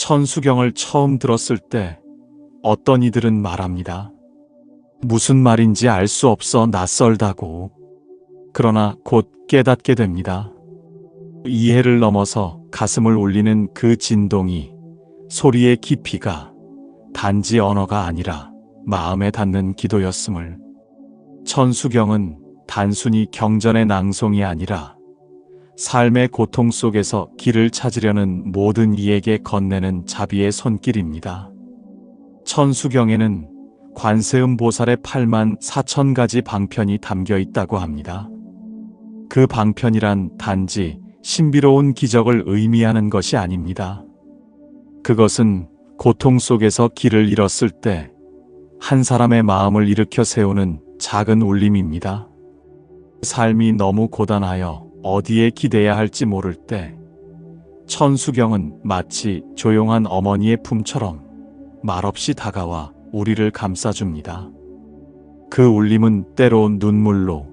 천수경을 처음 들었을 때 어떤 이들은 말합니다. 무슨 말인지 알 수 없어 낯설다고. 그러나 곧 깨닫게 됩니다. 이해를 넘어서 가슴을 울리는 그 진동이, 소리의 깊이가 단지 언어가 아니라 마음에 닿는 기도였음을. 천수경은 단순히 경전의 낭송이 아니라 삶의 고통 속에서 길을 찾으려는 모든 이에게 건네는 자비의 손길입니다. 천수경에는 관세음 보살의 8만 4천 가지 방편이 담겨 있다고 합니다. 그 방편이란 단지 신비로운 기적을 의미하는 것이 아닙니다. 그것은 고통 속에서 길을 잃었을 때 한 사람의 마음을 일으켜 세우는 작은 울림입니다. 삶이 너무 고단하여 어디에 기대야 할지 모를 때 천수경은 마치 조용한 어머니의 품처럼 말없이 다가와 우리를 감싸줍니다. 그 울림은 때로 눈물로,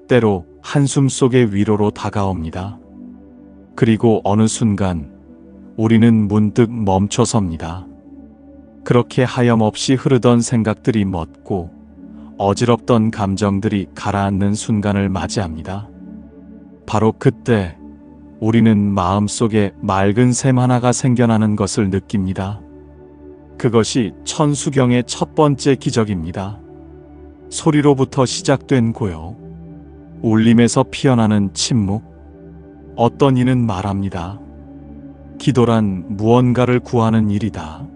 때로 한숨 속의 위로로 다가옵니다. 그리고 어느 순간 우리는 문득 멈춰섭니다. 그렇게 하염없이 흐르던 생각들이 멎고 어지럽던 감정들이 가라앉는 순간을 맞이합니다. 바로 그때 우리는 마음속에 맑은 샘 하나가 생겨나는 것을 느낍니다. 그것이 천수경의 첫 번째 기적입니다. 소리로부터 시작된 고요, 울림에서 피어나는 침묵. 어떤 이는 말합니다. 기도란 무언가를 구하는 일이다.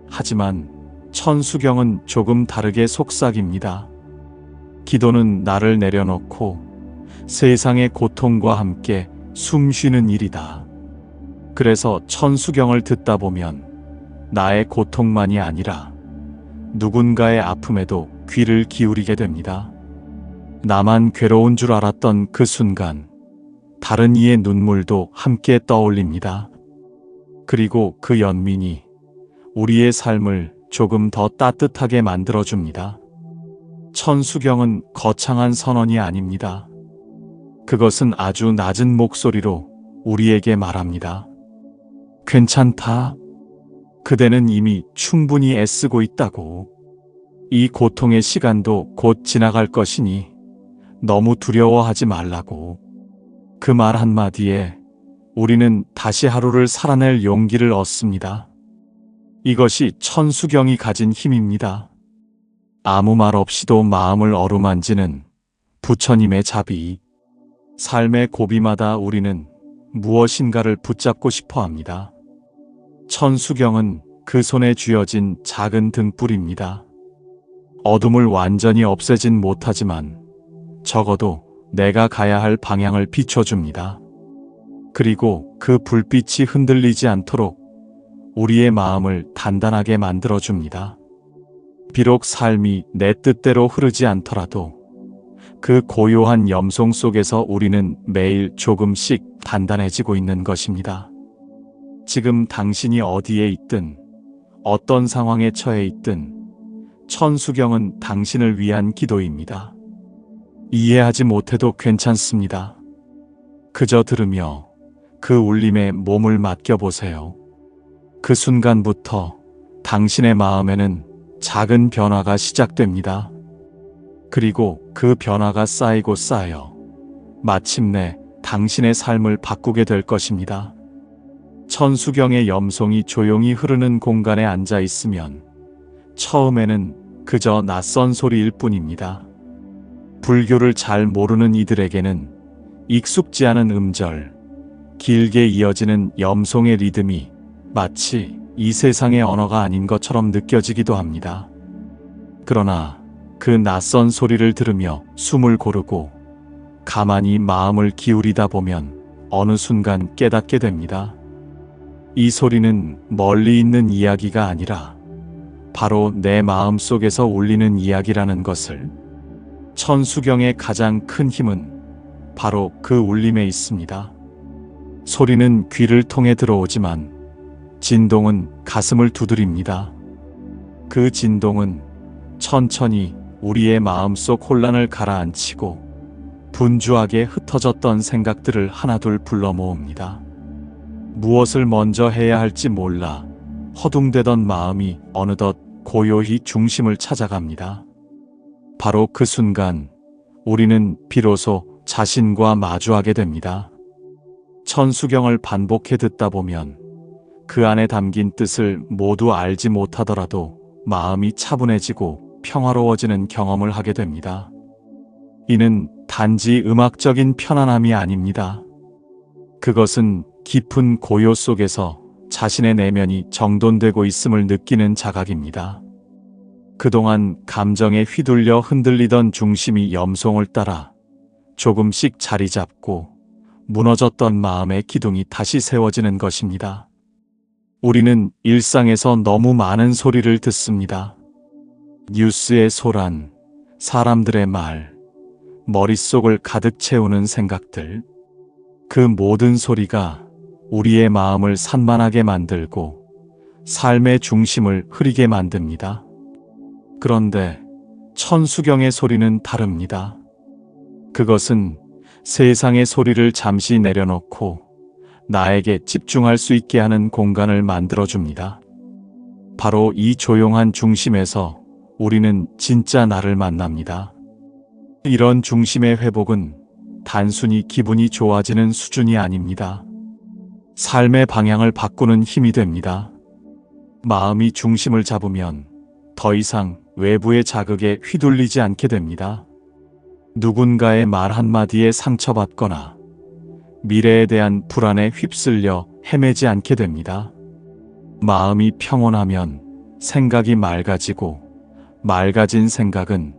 하지만 천수경은 조금 다르게 속삭입니다. 기도는 나를 내려놓고 세상의 고통과 함께 숨 쉬는 일이다. 그래서 천수경을 듣다 보면 나의 고통만이 아니라 누군가의 아픔에도 귀를 기울이게 됩니다. 나만 괴로운 줄 알았던 그 순간 다른 이의 눈물도 함께 떠올립니다. 그리고 그 연민이 우리의 삶을 조금 더 따뜻하게 만들어줍니다. 천수경은 거창한 선언이 아닙니다. 그것은 아주 낮은 목소리로 우리에게 말합니다. 괜찮다. 그대는 이미 충분히 애쓰고 있다고. 이 고통의 시간도 곧 지나갈 것이니 너무 두려워하지 말라고. 그 말 한마디에 우리는 다시 하루를 살아낼 용기를 얻습니다. 이것이 천수경이 가진 힘입니다. 아무 말 없이도 마음을 어루만지는 부처님의 자비. 삶의 고비마다 우리는 무엇인가를 붙잡고 싶어 합니다. 천수경은 그 손에 쥐어진 작은 등불입니다. 어둠을 완전히 없애진 못하지만 적어도 내가 가야 할 방향을 비춰줍니다. 그리고 그 불빛이 흔들리지 않도록 우리의 마음을 단단하게 만들어줍니다. 비록 삶이 내 뜻대로 흐르지 않더라도 그 고요한 염송 속에서 우리는 매일 조금씩 단단해지고 있는 것입니다. 지금 당신이 어디에 있든 어떤 상황에 처해 있든 천수경은 당신을 위한 기도입니다. 이해하지 못해도 괜찮습니다. 그저 들으며 그 울림에 몸을 맡겨보세요. 그 순간부터 당신의 마음에는 작은 변화가 시작됩니다. 그리고 그 변화가 쌓이고 쌓여 마침내 당신의 삶을 바꾸게 될 것입니다. 천수경의 염송이 조용히 흐르는 공간에 앉아 있으면 처음에는 그저 낯선 소리일 뿐입니다. 불교를 잘 모르는 이들에게는 익숙지 않은 음절, 길게 이어지는 염송의 리듬이 마치 이 세상의 언어가 아닌 것처럼 느껴지기도 합니다. 그러나 그 낯선 소리를 들으며 숨을 고르고 가만히 마음을 기울이다 보면 어느 순간 깨닫게 됩니다. 이 소리는 멀리 있는 이야기가 아니라 바로 내 마음 속에서 울리는 이야기라는 것을. 천수경의 가장 큰 힘은 바로 그 울림에 있습니다. 소리는 귀를 통해 들어오지만 진동은 가슴을 두드립니다. 그 진동은 천천히 우리의 마음속 혼란을 가라앉히고 분주하게 흩어졌던 생각들을 하나둘 불러 모읍니다. 무엇을 먼저 해야 할지 몰라 허둥대던 마음이 어느덧 고요히 중심을 찾아갑니다. 바로 그 순간 우리는 비로소 자신과 마주하게 됩니다. 천수경을 반복해 듣다 보면 그 안에 담긴 뜻을 모두 알지 못하더라도 마음이 차분해지고 평화로워지는 경험을 하게 됩니다. 이는 단지 음악적인 편안함이 아닙니다. 그것은 깊은 고요 속에서 자신의 내면이 정돈되고 있음을 느끼는 자각입니다. 그동안 감정에 휘둘려 흔들리던 중심이 염송을 따라 조금씩 자리 잡고 무너졌던 마음의 기둥이 다시 세워지는 것입니다. 우리는 일상에서 너무 많은 소리를 듣습니다. 뉴스의 소란, 사람들의 말, 머릿속을 가득 채우는 생각들. 그 모든 소리가 우리의 마음을 산만하게 만들고 삶의 중심을 흐리게 만듭니다. 그런데 천수경의 소리는 다릅니다. 그것은 세상의 소리를 잠시 내려놓고 나에게 집중할 수 있게 하는 공간을 만들어줍니다. 바로 이 조용한 중심에서 우리는 진짜 나를 만납니다. 이런 중심의 회복은 단순히 기분이 좋아지는 수준이 아닙니다. 삶의 방향을 바꾸는 힘이 됩니다. 마음이 중심을 잡으면 더 이상 외부의 자극에 휘둘리지 않게 됩니다. 누군가의 말 한마디에 상처받거나 미래에 대한 불안에 휩쓸려 헤매지 않게 됩니다. 마음이 평온하면 생각이 맑아지고 맑아진 생각은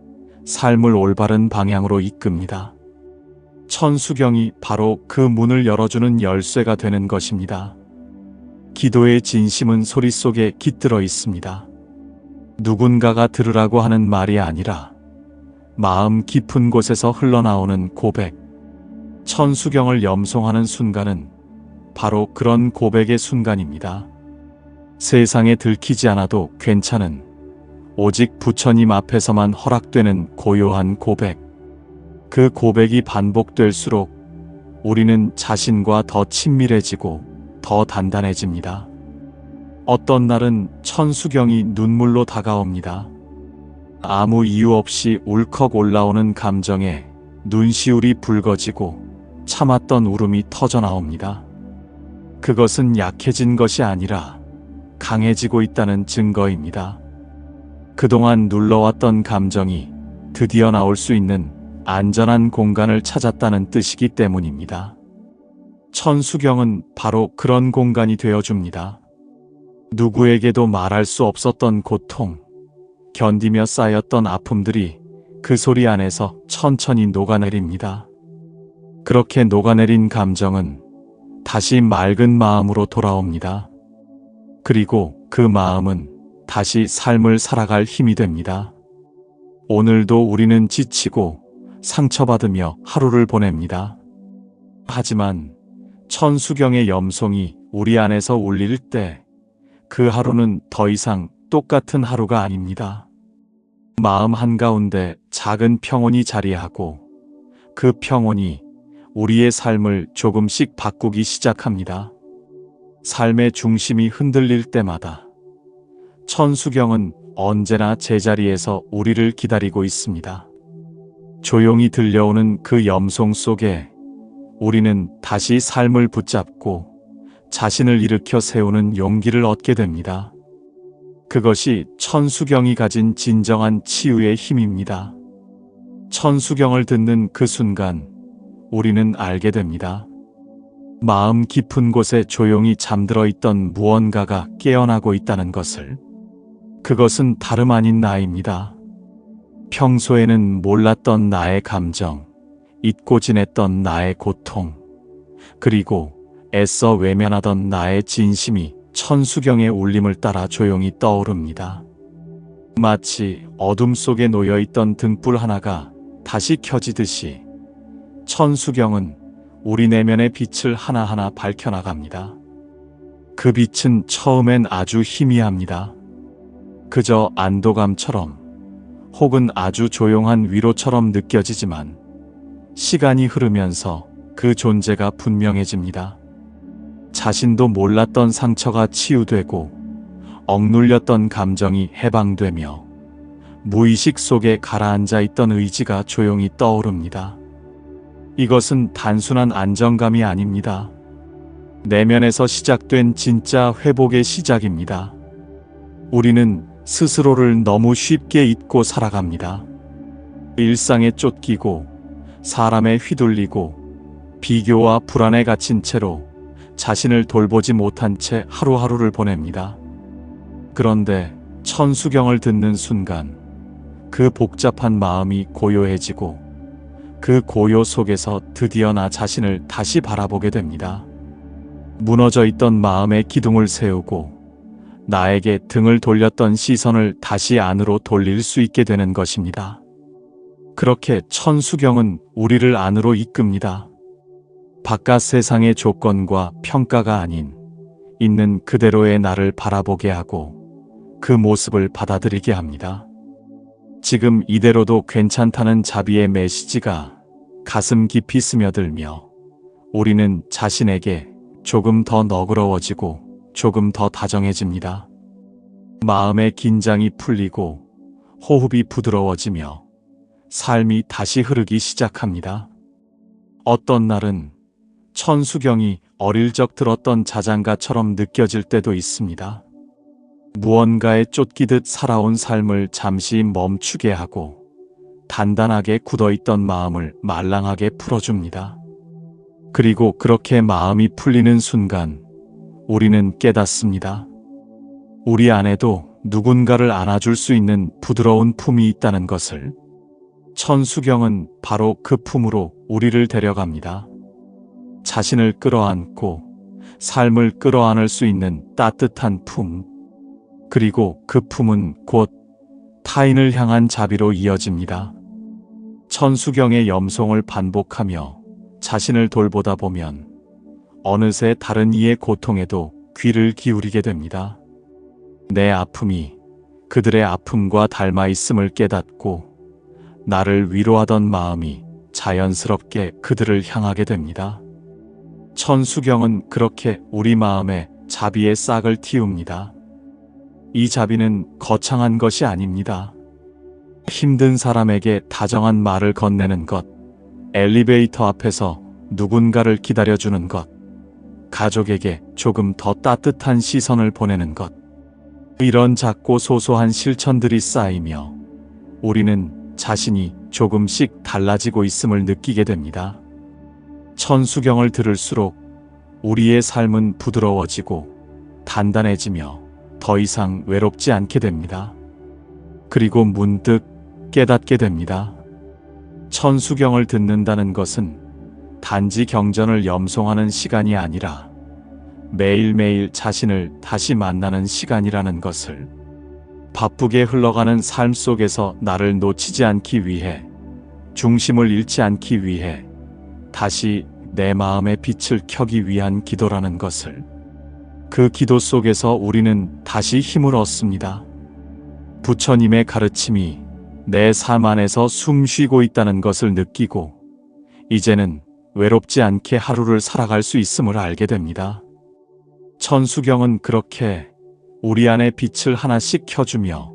삶을 올바른 방향으로 이끕니다. 천수경이 바로 그 문을 열어주는 열쇠가 되는 것입니다. 기도의 진심은 소리 속에 깃들어 있습니다. 누군가가 들으라고 하는 말이 아니라 마음 깊은 곳에서 흘러나오는 고백. 천수경을 염송하는 순간은 바로 그런 고백의 순간입니다. 세상에 들키지 않아도 괜찮은, 오직 부처님 앞에서만 허락되는 고요한 고백. 그 고백이 반복될수록 우리는 자신과 더 친밀해지고 더 단단해집니다. 어떤 날은 천수경이 눈물로 다가옵니다. 아무 이유 없이 울컥 올라오는 감정에 눈시울이 붉어지고 참았던 울음이 터져나옵니다. 그것은 약해진 것이 아니라 강해지고 있다는 증거입니다. 그동안 눌러왔던 감정이 드디어 나올 수 있는 안전한 공간을 찾았다는 뜻이기 때문입니다. 천수경은 바로 그런 공간이 되어줍니다. 누구에게도 말할 수 없었던 고통, 견디며 쌓였던 아픔들이 그 소리 안에서 천천히 녹아내립니다. 그렇게 녹아내린 감정은 다시 맑은 마음으로 돌아옵니다. 그리고 그 마음은 다시 삶을 살아갈 힘이 됩니다. 오늘도 우리는 지치고 상처받으며 하루를 보냅니다. 하지만 천수경의 염송이 우리 안에서 울릴 때 그 하루는 더 이상 똑같은 하루가 아닙니다. 마음 한가운데 작은 평온이 자리하고 그 평온이 우리의 삶을 조금씩 바꾸기 시작합니다. 삶의 중심이 흔들릴 때마다 천수경은 언제나 제자리에서 우리를 기다리고 있습니다. 조용히 들려오는 그 염송 속에 우리는 다시 삶을 붙잡고 자신을 일으켜 세우는 용기를 얻게 됩니다. 그것이 천수경이 가진 진정한 치유의 힘입니다. 천수경을 듣는 그 순간 우리는 알게 됩니다. 마음 깊은 곳에 조용히 잠들어 있던 무언가가 깨어나고 있다는 것을. 그것은 다름 아닌 나입니다. 평소에는 몰랐던 나의 감정, 잊고 지냈던 나의 고통, 그리고 애써 외면하던 나의 진심이 천수경의 울림을 따라 조용히 떠오릅니다. 마치 어둠 속에 놓여있던 등불 하나가 다시 켜지듯이 천수경은 우리 내면의 빛을 하나하나 밝혀나갑니다. 그 빛은 처음엔 아주 희미합니다. 그저 안도감처럼 혹은 아주 조용한 위로처럼 느껴지지만 시간이 흐르면서 그 존재가 분명해집니다. 자신도 몰랐던 상처가 치유되고 억눌렸던 감정이 해방되며 무의식 속에 가라앉아 있던 의지가 조용히 떠오릅니다. 이것은 단순한 안정감이 아닙니다. 내면에서 시작된 진짜 회복의 시작입니다. 우리는 스스로를 너무 쉽게 잊고 살아갑니다. 일상에 쫓기고 사람에 휘둘리고 비교와 불안에 갇힌 채로 자신을 돌보지 못한 채 하루하루를 보냅니다. 그런데 천수경을 듣는 순간 그 복잡한 마음이 고요해지고 그 고요 속에서 드디어 나 자신을 다시 바라보게 됩니다. 무너져 있던 마음의 기둥을 세우고 나에게 등을 돌렸던 시선을 다시 안으로 돌릴 수 있게 되는 것입니다. 그렇게 천수경은 우리를 안으로 이끕니다. 바깥 세상의 조건과 평가가 아닌 있는 그대로의 나를 바라보게 하고 그 모습을 받아들이게 합니다. 지금 이대로도 괜찮다는 자비의 메시지가 가슴 깊이 스며들며 우리는 자신에게 조금 더 너그러워지고 조금 더 다정해집니다. 마음의 긴장이 풀리고 호흡이 부드러워지며 삶이 다시 흐르기 시작합니다. 어떤 날은 천수경이 어릴 적 들었던 자장가처럼 느껴질 때도 있습니다. 무언가에 쫓기듯 살아온 삶을 잠시 멈추게 하고 단단하게 굳어있던 마음을 말랑하게 풀어줍니다. 그리고 그렇게 마음이 풀리는 순간 우리는 깨닫습니다. 우리 안에도 누군가를 안아줄 수 있는 부드러운 품이 있다는 것을. 천수경은 바로 그 품으로 우리를 데려갑니다. 자신을 끌어안고 삶을 끌어안을 수 있는 따뜻한 품. 그리고 그 품은 곧 타인을 향한 자비로 이어집니다. 천수경의 염송을 반복하며 자신을 돌보다 보면 어느새 다른 이의 고통에도 귀를 기울이게 됩니다. 내 아픔이 그들의 아픔과 닮아 있음을 깨닫고 나를 위로하던 마음이 자연스럽게 그들을 향하게 됩니다. 천수경은 그렇게 우리 마음에 자비의 싹을 틔웁니다. 이 자비는 거창한 것이 아닙니다. 힘든 사람에게 다정한 말을 건네는 것, 엘리베이터 앞에서 누군가를 기다려주는 것, 가족에게 조금 더 따뜻한 시선을 보내는 것. 이런 작고 소소한 실천들이 쌓이며 우리는 자신이 조금씩 달라지고 있음을 느끼게 됩니다. 천수경을 들을수록 우리의 삶은 부드러워지고 단단해지며 더 이상 외롭지 않게 됩니다. 그리고 문득 깨닫게 됩니다. 천수경을 듣는다는 것은 단지 경전을 염송하는 시간이 아니라 매일매일 자신을 다시 만나는 시간이라는 것을. 바쁘게 흘러가는 삶 속에서 나를 놓치지 않기 위해, 중심을 잃지 않기 위해 다시 내 마음의 빛을 켜기 위한 기도라는 것을. 그 기도 속에서 우리는 다시 힘을 얻습니다. 부처님의 가르침이 내 삶 안에서 숨 쉬고 있다는 것을 느끼고 이제는 외롭지 않게 하루를 살아갈 수 있음을 알게 됩니다. 천수경은 그렇게 우리 안에 빛을 하나씩 켜주며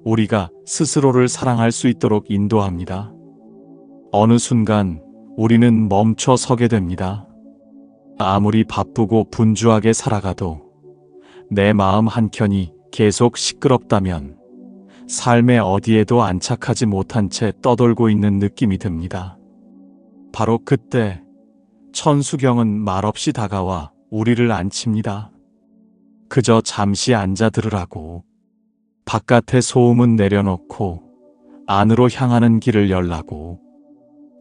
우리가 스스로를 사랑할 수 있도록 인도합니다. 어느 순간 우리는 멈춰 서게 됩니다. 아무리 바쁘고 분주하게 살아가도 내 마음 한켠이 계속 시끄럽다면 삶의 어디에도 안착하지 못한 채 떠돌고 있는 느낌이 듭니다. 바로 그때 천수경은 말없이 다가와 우리를 안칩니다. 그저 잠시 앉아 들으라고. 바깥의 소음은 내려놓고 안으로 향하는 길을 열라고.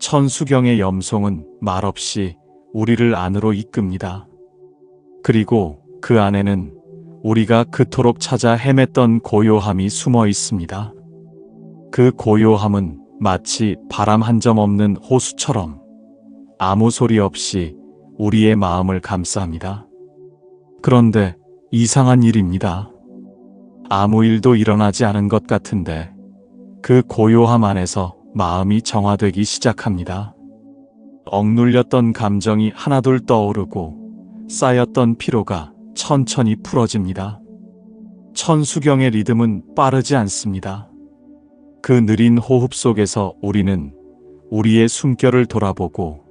천수경의 염송은 말없이 우리를 안으로 이끕니다. 그리고 그 안에는 우리가 그토록 찾아 헤맸던 고요함이 숨어 있습니다. 그 고요함은 마치 바람 한 점 없는 호수처럼 아무 소리 없이 우리의 마음을 감싸합니다. 그런데 이상한 일입니다. 아무 일도 일어나지 않은 것 같은데 그 고요함 안에서 마음이 정화되기 시작합니다. 억눌렸던 감정이 하나둘 떠오르고 쌓였던 피로가 천천히 풀어집니다. 천수경의 리듬은 빠르지 않습니다. 그 느린 호흡 속에서 우리는 우리의 숨결을 돌아보고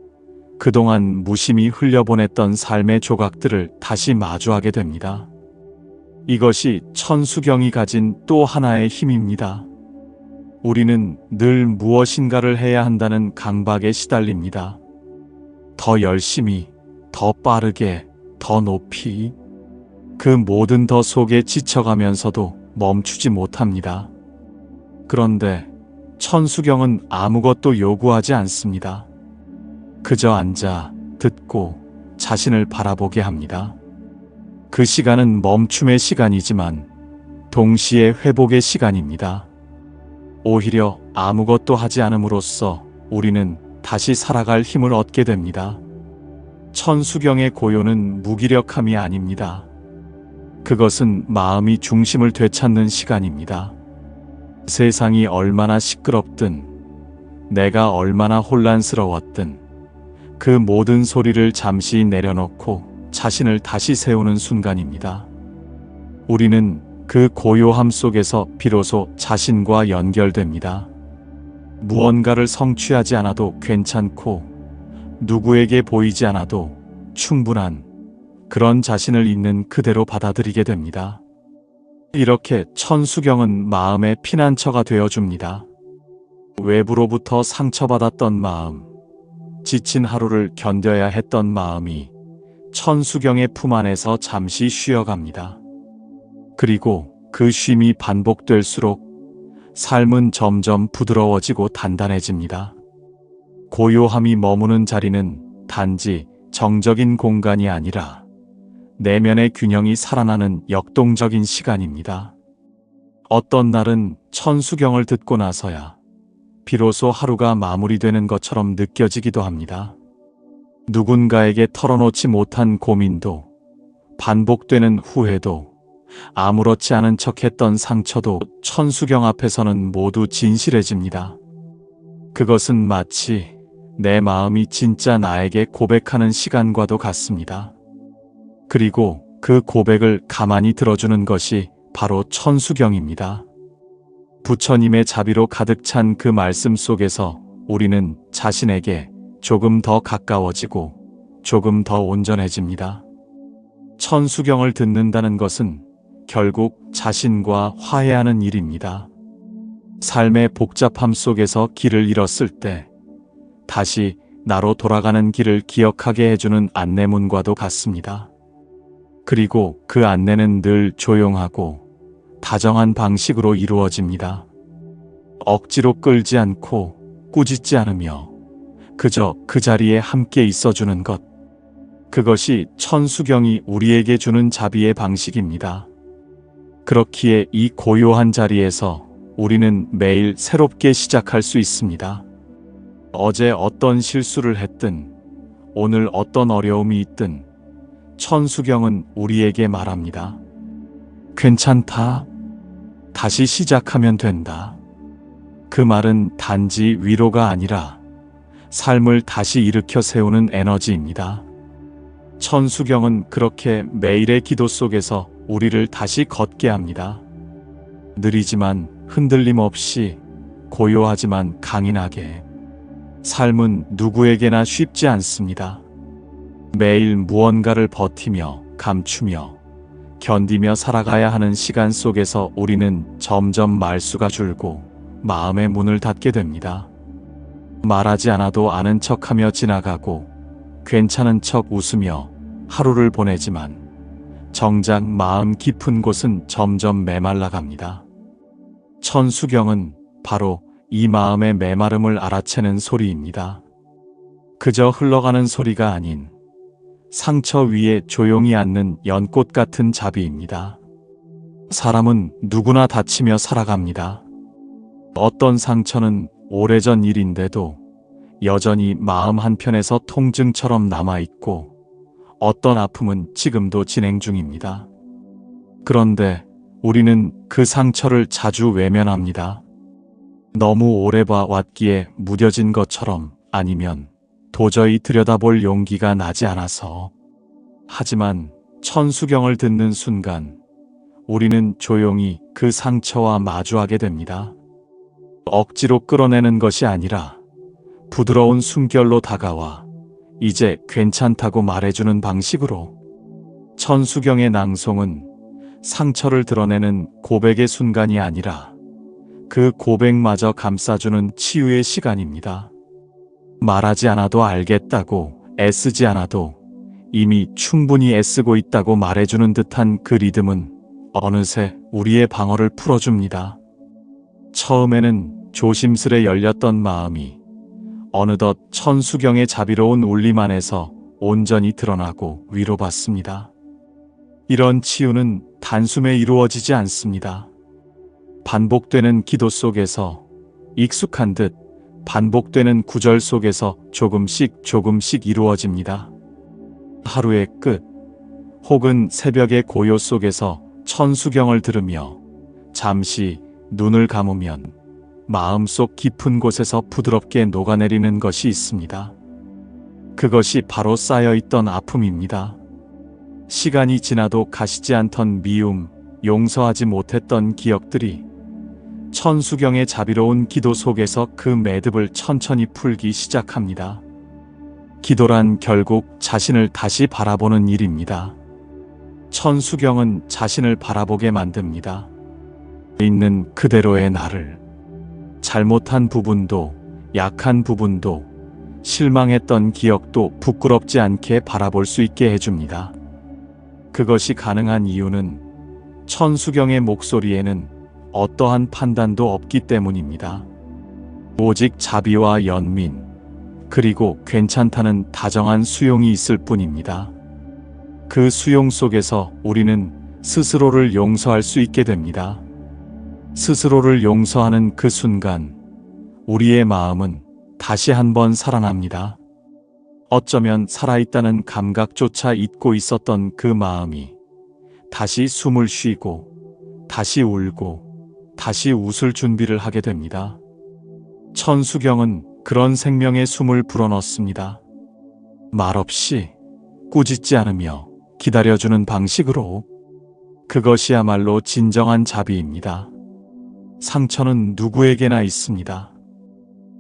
그동안 무심히 흘려보냈던 삶의 조각들을 다시 마주하게 됩니다. 이것이 천수경이 가진 또 하나의 힘입니다. 우리는 늘 무엇인가를 해야 한다는 강박에 시달립니다. 더 열심히, 더 빠르게, 더 높이. 그 모든 더 속에 지쳐가면서도 멈추지 못합니다. 그런데 천수경은 아무것도 요구하지 않습니다. 그저 앉아, 듣고, 자신을 바라보게 합니다. 그 시간은 멈춤의 시간이지만 동시에 회복의 시간입니다. 오히려 아무것도 하지 않음으로써 우리는 다시 살아갈 힘을 얻게 됩니다. 천수경의 고요는 무기력함이 아닙니다. 그것은 마음이 중심을 되찾는 시간입니다. 세상이 얼마나 시끄럽든, 내가 얼마나 혼란스러웠든, 그 모든 소리를 잠시 내려놓고 자신을 다시 세우는 순간입니다. 우리는 그 고요함 속에서 비로소 자신과 연결됩니다. 무언가를 성취하지 않아도 괜찮고 누구에게 보이지 않아도 충분한 그런 자신을 있는 그대로 받아들이게 됩니다. 이렇게 천수경은 마음의 피난처가 되어줍니다. 외부로부터 상처받았던 마음, 지친 하루를 견뎌야 했던 마음이 천수경의 품 안에서 잠시 쉬어갑니다. 그리고 그 쉼이 반복될수록 삶은 점점 부드러워지고 단단해집니다. 고요함이 머무는 자리는 단지 정적인 공간이 아니라 내면의 균형이 살아나는 역동적인 시간입니다. 어떤 날은 천수경을 듣고 나서야 비로소 하루가 마무리되는 것처럼 느껴지기도 합니다. 누군가에게 털어놓지 못한 고민도, 반복되는 후회도, 아무렇지 않은 척했던 상처도 천수경 앞에서는 모두 진실해집니다. 그것은 마치 내 마음이 진짜 나에게 고백하는 시간과도 같습니다. 그리고 그 고백을 가만히 들어주는 것이 바로 천수경입니다. 부처님의 자비로 가득 찬 그 말씀 속에서 우리는 자신에게 조금 더 가까워지고 조금 더 온전해집니다. 천수경을 듣는다는 것은 결국 자신과 화해하는 일입니다. 삶의 복잡함 속에서 길을 잃었을 때 다시 나로 돌아가는 길을 기억하게 해주는 안내문과도 같습니다. 그리고 그 안내는 늘 조용하고 다정한 방식으로 이루어집니다. 억지로 끌지 않고 꾸짖지 않으며 그저 그 자리에 함께 있어주는 것. 그것이 천수경이 우리에게 주는 자비의 방식입니다. 그렇기에 이 고요한 자리에서 우리는 매일 새롭게 시작할 수 있습니다. 어제 어떤 실수를 했든, 오늘 어떤 어려움이 있든, 천수경은 우리에게 말합니다. 괜찮다. 다시 시작하면 된다. 그 말은 단지 위로가 아니라 삶을 다시 일으켜 세우는 에너지입니다. 천수경은 그렇게 매일의 기도 속에서 우리를 다시 걷게 합니다. 느리지만 흔들림 없이, 고요하지만 강인하게. 삶은 누구에게나 쉽지 않습니다. 매일 무언가를 버티며, 감추며, 견디며 살아가야 하는 시간 속에서 우리는 점점 말수가 줄고 마음의 문을 닫게 됩니다. 말하지 않아도 아는 척하며 지나가고 괜찮은 척 웃으며 하루를 보내지만 정작 마음 깊은 곳은 점점 메말라갑니다. 천수경은 바로 이 마음의 메마름을 알아채는 소리입니다. 그저 흘러가는 소리가 아닌 상처 위에 조용히 앉는 연꽃 같은 자비입니다. 사람은 누구나 다치며 살아갑니다. 어떤 상처는 오래전 일인데도 여전히 마음 한편에서 통증처럼 남아있고 어떤 아픔은 지금도 진행 중입니다. 그런데 우리는 그 상처를 자주 외면합니다. 너무 오래 봐왔기에 무뎌진 것처럼, 아니면 도저히 들여다볼 용기가 나지 않아서. 하지만 천수경을 듣는 순간 우리는 조용히 그 상처와 마주하게 됩니다. 억지로 끌어내는 것이 아니라 부드러운 숨결로 다가와 이제 괜찮다고 말해주는 방식으로. 천수경의 낭송은 상처를 드러내는 고백의 순간이 아니라 그 고백마저 감싸주는 치유의 시간입니다. 말하지 않아도 알겠다고, 애쓰지 않아도 이미 충분히 애쓰고 있다고 말해주는 듯한 그 리듬은 어느새 우리의 방어를 풀어줍니다. 처음에는 조심스레 열렸던 마음이 어느덧 천수경의 자비로운 울림 안에서 온전히 드러나고 위로받습니다. 이런 치유는 단숨에 이루어지지 않습니다. 반복되는 기도 속에서, 익숙한 듯 반복되는 구절 속에서 조금씩 이루어집니다. 하루의 끝, 혹은 새벽의 고요 속에서 천수경을 들으며 잠시 눈을 감으면 마음속 깊은 곳에서 부드럽게 녹아내리는 것이 있습니다. 그것이 바로 쌓여있던 아픔입니다. 시간이 지나도 가시지 않던 미움, 용서하지 못했던 기억들이 천수경의 자비로운 기도 속에서 그 매듭을 천천히 풀기 시작합니다. 기도란 결국 자신을 다시 바라보는 일입니다. 천수경은 자신을 바라보게 만듭니다. 있는 그대로의 나를, 잘못한 부분도, 약한 부분도, 실망했던 기억도 부끄럽지 않게 바라볼 수 있게 해줍니다. 그것이 가능한 이유는 천수경의 목소리에는 어떠한 판단도 없기 때문입니다. 오직 자비와 연민, 그리고 괜찮다는 다정한 수용이 있을 뿐입니다. 그 수용 속에서 우리는 스스로를 용서할 수 있게 됩니다. 스스로를 용서하는 그 순간 우리의 마음은 다시 한번 살아납니다. 어쩌면 살아있다는 감각조차 잊고 있었던 그 마음이 다시 숨을 쉬고, 다시 울고, 다시 웃을 준비를 하게 됩니다. 천수경은 그런 생명의 숨을 불어넣습니다. 말없이, 꾸짖지 않으며 기다려주는 방식으로. 그것이야말로 진정한 자비입니다. 상처는 누구에게나 있습니다.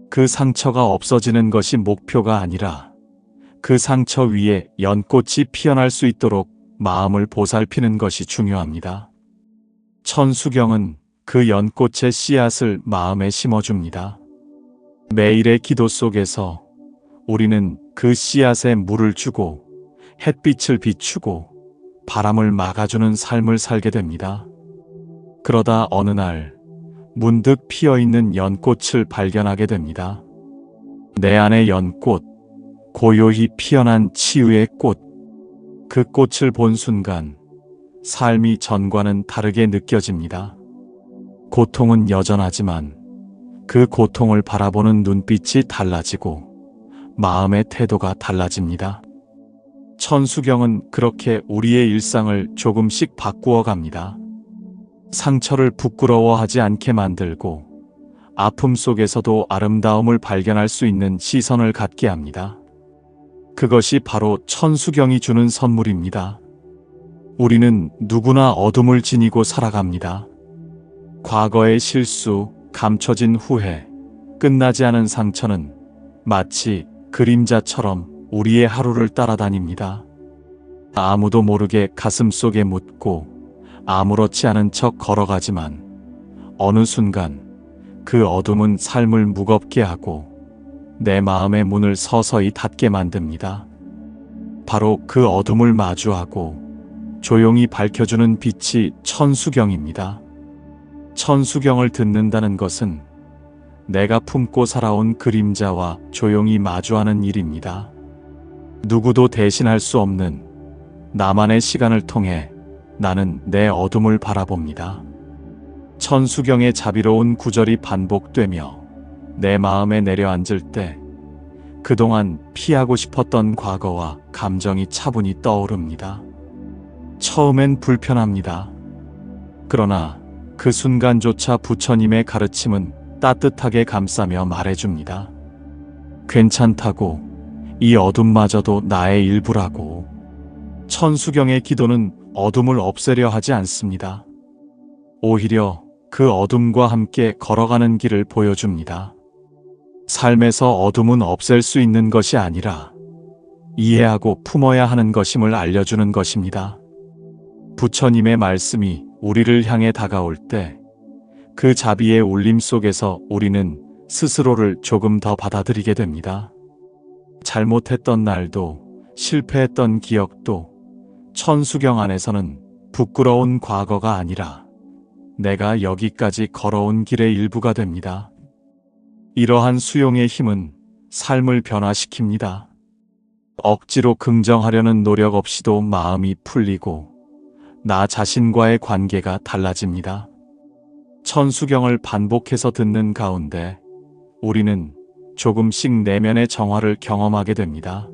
그 상처가 없어지는 것이 목표가 아니라 그 상처 위에 연꽃이 피어날 수 있도록 마음을 보살피는 것이 중요합니다. 천수경은 그 연꽃의 씨앗을 마음에 심어줍니다. 매일의 기도 속에서 우리는 그 씨앗에 물을 주고 햇빛을 비추고 바람을 막아주는 삶을 살게 됩니다. 그러다 어느 날 문득 피어있는 연꽃을 발견하게 됩니다. 내 안의 연꽃, 고요히 피어난 치유의 꽃. 그 꽃을 본 순간 삶이 전과는 다르게 느껴집니다. 고통은 여전하지만 그 고통을 바라보는 눈빛이 달라지고 마음의 태도가 달라집니다. 천수경은 그렇게 우리의 일상을 조금씩 바꾸어 갑니다. 상처를 부끄러워하지 않게 만들고 아픔 속에서도 아름다움을 발견할 수 있는 시선을 갖게 합니다. 그것이 바로 천수경이 주는 선물입니다. 우리는 누구나 어둠을 지니고 살아갑니다. 과거의 실수, 감춰진 후회, 끝나지 않은 상처는 마치 그림자처럼 우리의 하루를 따라다닙니다. 아무도 모르게 가슴속에 묻고 아무렇지 않은 척 걸어가지만 어느 순간 그 어둠은 삶을 무겁게 하고 내 마음의 문을 서서히 닫게 만듭니다. 바로 그 어둠을 마주하고 조용히 밝혀주는 빛이 천수경입니다. 천수경을 듣는다는 것은 내가 품고 살아온 그림자와 조용히 마주하는 일입니다. 누구도 대신할 수 없는 나만의 시간을 통해 나는 내 어둠을 바라봅니다. 천수경의 자비로운 구절이 반복되며 내 마음에 내려앉을 때 그동안 피하고 싶었던 과거와 감정이 차분히 떠오릅니다. 처음엔 불편합니다. 그러나 그 순간조차 부처님의 가르침은 따뜻하게 감싸며 말해줍니다. 괜찮다고, 이 어둠마저도 나의 일부라고. 천수경의 기도는 어둠을 없애려 하지 않습니다. 오히려 그 어둠과 함께 걸어가는 길을 보여줍니다. 삶에서 어둠은 없앨 수 있는 것이 아니라 이해하고 품어야 하는 것임을 알려주는 것입니다. 부처님의 말씀이 우리를 향해 다가올 때 그 자비의 울림 속에서 우리는 스스로를 조금 더 받아들이게 됩니다. 잘못했던 날도 실패했던 기억도 천수경 안에서는 부끄러운 과거가 아니라 내가 여기까지 걸어온 길의 일부가 됩니다. 이러한 수용의 힘은 삶을 변화시킵니다. 억지로 긍정하려는 노력 없이도 마음이 풀리고 나 자신과의 관계가 달라집니다. 천수경을 반복해서 듣는 가운데 우리는 조금씩 내면의 정화를 경험하게 됩니다.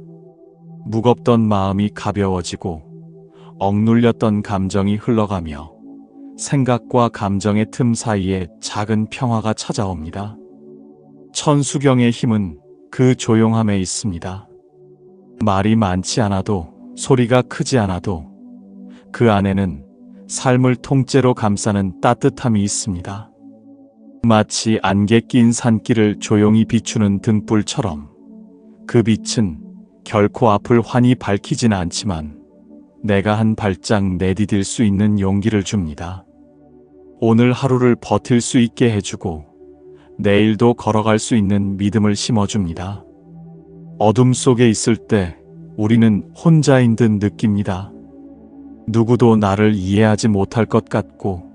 무겁던 마음이 가벼워지고 억눌렸던 감정이 흘러가며 생각과 감정의 틈 사이에 작은 평화가 찾아옵니다. 천수경의 힘은 그 조용함에 있습니다. 말이 많지 않아도 소리가 크지 않아도 그 안에는 삶을 통째로 감싸는 따뜻함이 있습니다. 마치 안개 낀 산길을 조용히 비추는 등불처럼 그 빛은 결코 앞을 환히 밝히진 않지만 내가 한 발짝 내디딜 수 있는 용기를 줍니다. 오늘 하루를 버틸 수 있게 해주고 내일도 걸어갈 수 있는 믿음을 심어줍니다. 어둠 속에 있을 때 우리는 혼자인 듯 느낍니다. 누구도 나를 이해하지 못할 것 같고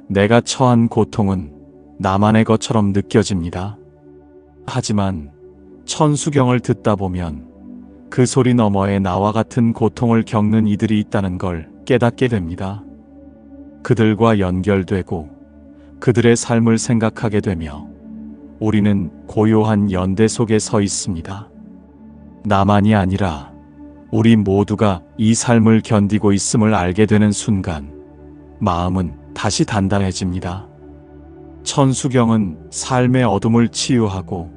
내가 처한 고통은 나만의 것처럼 느껴집니다. 하지만 천수경을 듣다 보면 그 소리 너머에 나와 같은 고통을 겪는 이들이 있다는 걸 깨닫게 됩니다. 그들과 연결되고 그들의 삶을 생각하게 되며 우리는 고요한 연대 속에 서 있습니다. 나만이 아니라 우리 모두가 이 삶을 견디고 있음을 알게 되는 순간 마음은 다시 단단해집니다. 천수경은 삶의 어둠을 치유하고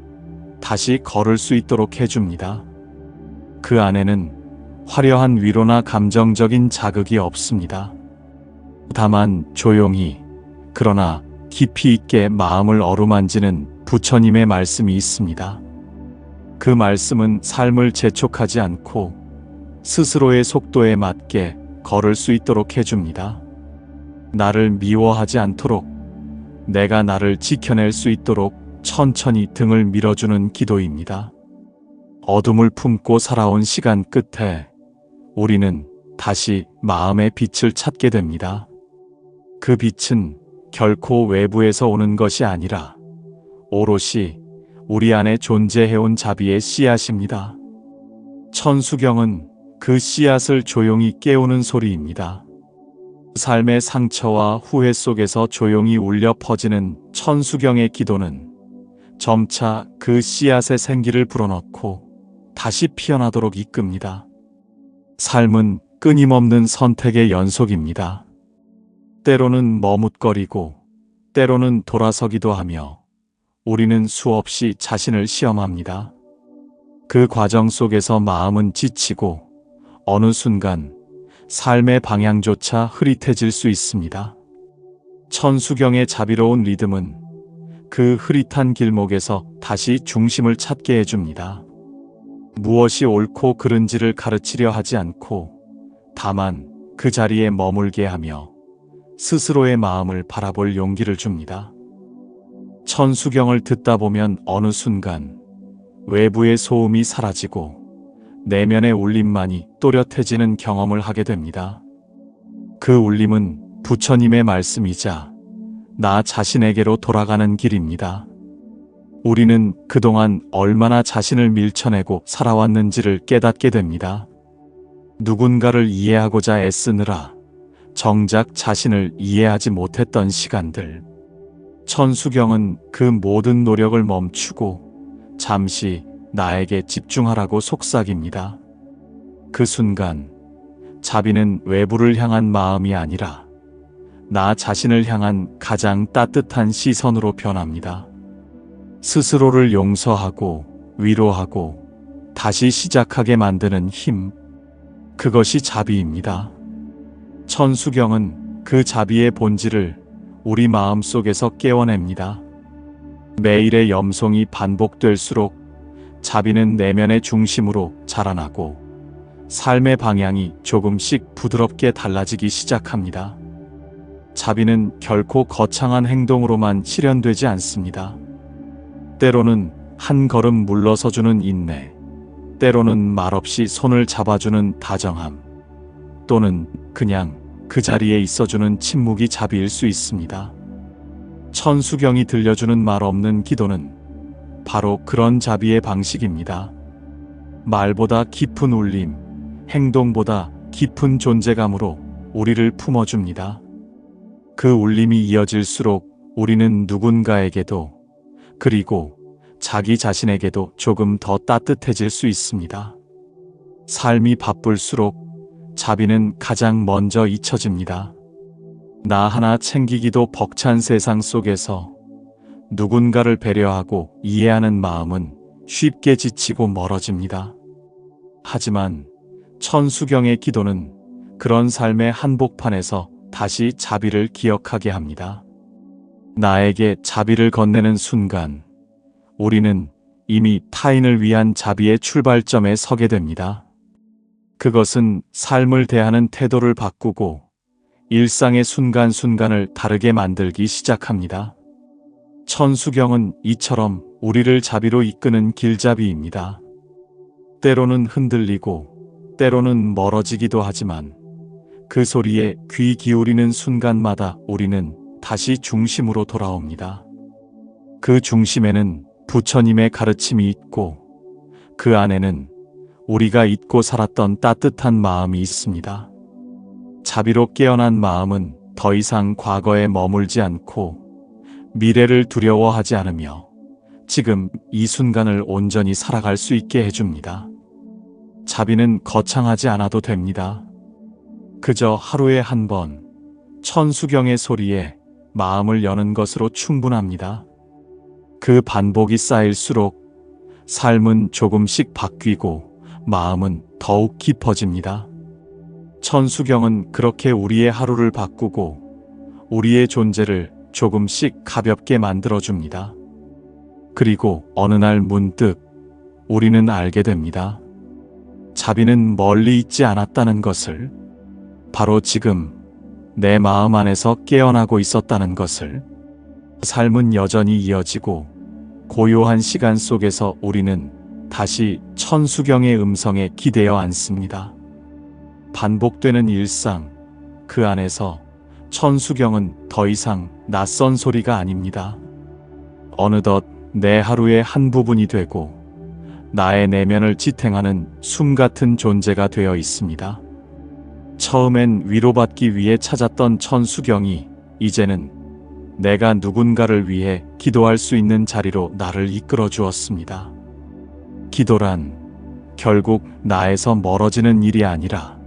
다시 걸을 수 있도록 해줍니다. 그 안에는 화려한 위로나 감정적인 자극이 없습니다. 다만 조용히 그러나 깊이 있게 마음을 어루만지는 부처님의 말씀이 있습니다. 그 말씀은 삶을 재촉하지 않고 스스로의 속도에 맞게 걸을 수 있도록 해줍니다. 나를 미워하지 않도록 내가 나를 지켜낼 수 있도록 천천히 등을 밀어주는 기도입니다. 어둠을 품고 살아온 시간 끝에 우리는 다시 마음의 빛을 찾게 됩니다. 그 빛은 결코 외부에서 오는 것이 아니라 오롯이 우리 안에 존재해온 자비의 씨앗입니다. 천수경은 그 씨앗을 조용히 깨우는 소리입니다. 삶의 상처와 후회 속에서 조용히 울려 퍼지는 천수경의 기도는 점차 그 씨앗의 생기를 불어넣고 다시 피어나도록 이끕니다. 삶은 끊임없는 선택의 연속입니다. 때로는 머뭇거리고 때로는 돌아서기도 하며 우리는 수없이 자신을 시험합니다. 그 과정 속에서 마음은 지치고 어느 순간 삶의 방향조차 흐릿해질 수 있습니다. 천수경의 자비로운 리듬은 그 흐릿한 길목에서 다시 중심을 찾게 해줍니다. 무엇이 옳고 그른지를 가르치려 하지 않고 다만 그 자리에 머물게 하며 스스로의 마음을 바라볼 용기를 줍니다. 천수경을 듣다 보면 어느 순간 외부의 소음이 사라지고 내면의 울림만이 또렷해지는 경험을 하게 됩니다. 그 울림은 부처님의 말씀이자 나 자신에게로 돌아가는 길입니다. 우리는 그동안 얼마나 자신을 밀쳐내고 살아왔는지를 깨닫게 됩니다. 누군가를 이해하고자 애쓰느라 정작 자신을 이해하지 못했던 시간들. 천수경은 그 모든 노력을 멈추고 잠시 나에게 집중하라고 속삭입니다. 그 순간 자비는 외부를 향한 마음이 아니라 나 자신을 향한 가장 따뜻한 시선으로 변합니다. 스스로를 용서하고 위로하고 다시 시작하게 만드는 힘. 그것이 자비입니다. 천수경은 그 자비의 본질을 우리 마음 속에서 깨워냅니다. 매일의 염송이 반복될수록 자비는 내면의 중심으로 자라나고 삶의 방향이 조금씩 부드럽게 달라지기 시작합니다. 자비는 결코 거창한 행동으로만 실현되지 않습니다. 때로는 한 걸음 물러서주는 인내, 때로는 말없이 손을 잡아주는 다정함, 또는 그냥 그 자리에 있어주는 침묵이 자비일 수 있습니다. 천수경이 들려주는 말 없는 기도는 바로 그런 자비의 방식입니다. 말보다 깊은 울림, 행동보다 깊은 존재감으로 우리를 품어줍니다. 그 울림이 이어질수록 우리는 누군가에게도, 그리고 자기 자신에게도 조금 더 따뜻해질 수 있습니다. 삶이 바쁠수록 자비는 가장 먼저 잊혀집니다. 나 하나 챙기기도 벅찬 세상 속에서 누군가를 배려하고 이해하는 마음은 쉽게 지치고 멀어집니다. 하지만 천수경의 기도는 그런 삶의 한복판에서 다시 자비를 기억하게 합니다. 나에게 자비를 건네는 순간 우리는 이미 타인을 위한 자비의 출발점에 서게 됩니다. 그것은 삶을 대하는 태도를 바꾸고 일상의 순간순간을 다르게 만들기 시작합니다. 천수경은 이처럼 우리를 자비로 이끄는 길잡이입니다. 때로는 흔들리고 때로는 멀어지기도 하지만 그 소리에 귀 기울이는 순간마다 우리는 다시 중심으로 돌아옵니다. 그 중심에는 부처님의 가르침이 있고 그 안에는 우리가 잊고 살았던 따뜻한 마음이 있습니다. 자비로 깨어난 마음은 더 이상 과거에 머물지 않고 미래를 두려워하지 않으며 지금 이 순간을 온전히 살아갈 수 있게 해줍니다. 자비는 거창하지 않아도 됩니다. 그저 하루에 한 번 천수경의 소리에 마음을 여는 것으로 충분합니다. 그 반복이 쌓일수록 삶은 조금씩 바뀌고 마음은 더욱 깊어집니다. 천수경은 그렇게 우리의 하루를 바꾸고 우리의 존재를 조금씩 가볍게 만들어줍니다. 그리고 어느 날 문득 우리는 알게 됩니다. 자비는 멀리 있지 않았다는 것을, 바로 지금 내 마음 안에서 깨어나고 있었다는 것을. 삶은 여전히 이어지고 고요한 시간 속에서 우리는 다시 천수경의 음성에 기대어 앉습니다. 반복되는 일상, 그 안에서 천수경은 더 이상 낯선 소리가 아닙니다. 어느덧 내 하루의 한 부분이 되고 나의 내면을 지탱하는 숨 같은 존재가 되어 있습니다. 처음엔 위로받기 위해 찾았던 천수경이 이제는 내가 누군가를 위해 기도할 수 있는 자리로 나를 이끌어 주었습니다. 기도란 결국 나에서 멀어지는 일이 아니라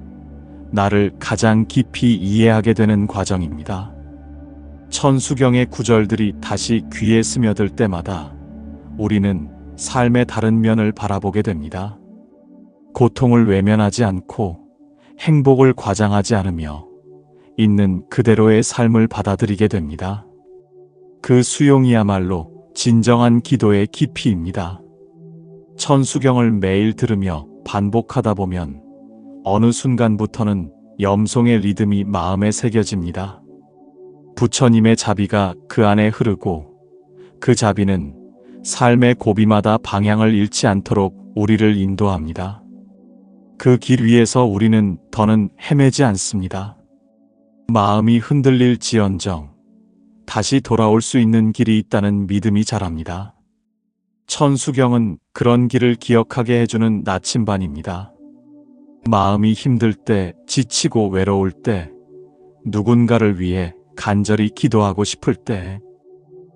나를 가장 깊이 이해하게 되는 과정입니다. 천수경의 구절들이 다시 귀에 스며들 때마다 우리는 삶의 다른 면을 바라보게 됩니다. 고통을 외면하지 않고 행복을 과장하지 않으며 있는 그대로의 삶을 받아들이게 됩니다. 그 수용이야말로 진정한 기도의 깊이입니다. 천수경을 매일 들으며 반복하다 보면 어느 순간부터는 염송의 리듬이 마음에 새겨집니다. 부처님의 자비가 그 안에 흐르고 그 자비는 삶의 고비마다 방향을 잃지 않도록 우리를 인도합니다. 그 길 위에서 우리는 더는 헤매지 않습니다. 마음이 흔들릴지언정 다시 돌아올 수 있는 길이 있다는 믿음이 자랍니다. 천수경은 그런 길을 기억하게 해주는 나침반입니다. 마음이 힘들 때, 지치고 외로울 때, 누군가를 위해 간절히 기도하고 싶을 때,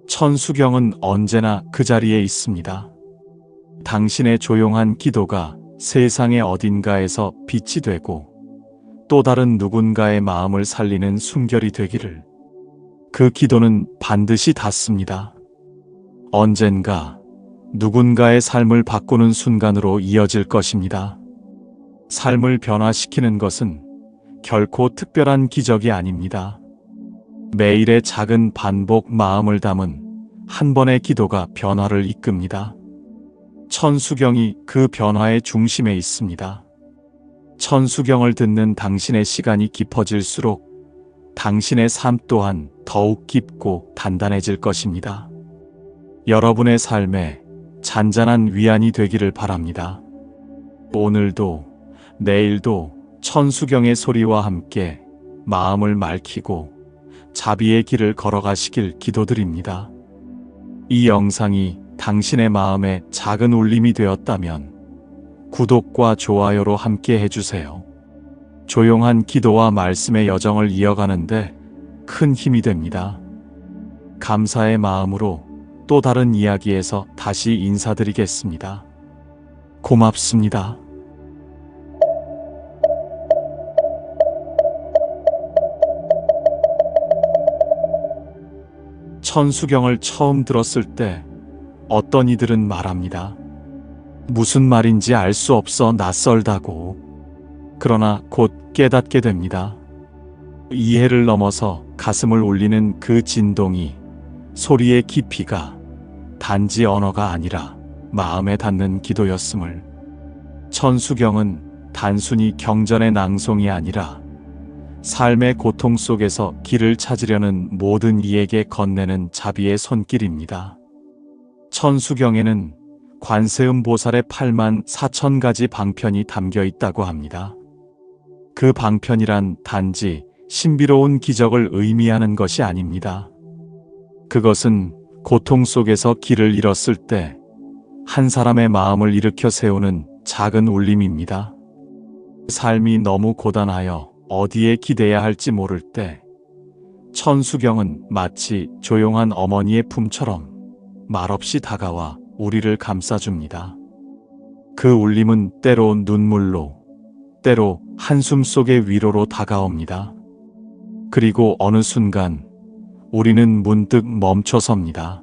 천수경은 언제나 그 자리에 있습니다. 당신의 조용한 기도가 세상의 어딘가에서 빛이 되고 또 다른 누군가의 마음을 살리는 숨결이 되기를. 그 기도는 반드시 닿습니다. 언젠가 누군가의 삶을 바꾸는 순간으로 이어질 것입니다. 삶을 변화시키는 것은 결코 특별한 기적이 아닙니다. 매일의 작은 반복, 마음을 담은 한 번의 기도가 변화를 이끕니다. 천수경이 그 변화의 중심에 있습니다. 천수경을 듣는 당신의 시간이 깊어질수록 당신의 삶 또한 더욱 깊고 단단해질 것입니다. 여러분의 삶에 잔잔한 위안이 되기를 바랍니다. 오늘도 내일도 천수경의 소리와 함께 마음을 맑히고 자비의 길을 걸어가시길 기도드립니다. 이 영상이 당신의 마음에 작은 울림이 되었다면 구독과 좋아요로 함께 해주세요. 조용한 기도와 말씀의 여정을 이어가는데 큰 힘이 됩니다. 감사의 마음으로 또 다른 이야기에서 다시 인사드리겠습니다. 고맙습니다. 천수경을 처음 들었을 때 어떤 이들은 말합니다. 무슨 말인지 알 수 없어 낯설다고. 그러나 곧 깨닫게 됩니다. 이해를 넘어서 가슴을 울리는 그 진동이, 소리의 깊이가 단지 언어가 아니라 마음에 닿는 기도였음을. 천수경은 단순히 경전의 낭송이 아니라 삶의 고통 속에서 길을 찾으려는 모든 이에게 건네는 자비의 손길입니다. 천수경에는 관세음 보살의 8만 4천 가지 방편이 담겨 있다고 합니다. 그 방편이란 단지 신비로운 기적을 의미하는 것이 아닙니다. 그것은 고통 속에서 길을 잃었을 때 한 사람의 마음을 일으켜 세우는 작은 울림입니다. 삶이 너무 고단하여 어디에 기대야 할지 모를 때 천수경은 마치 조용한 어머니의 품처럼 말없이 다가와 우리를 감싸줍니다. 그 울림은 때로 눈물로, 때로 한숨 속의 위로로 다가옵니다. 그리고 어느 순간 우리는 문득 멈춰섭니다.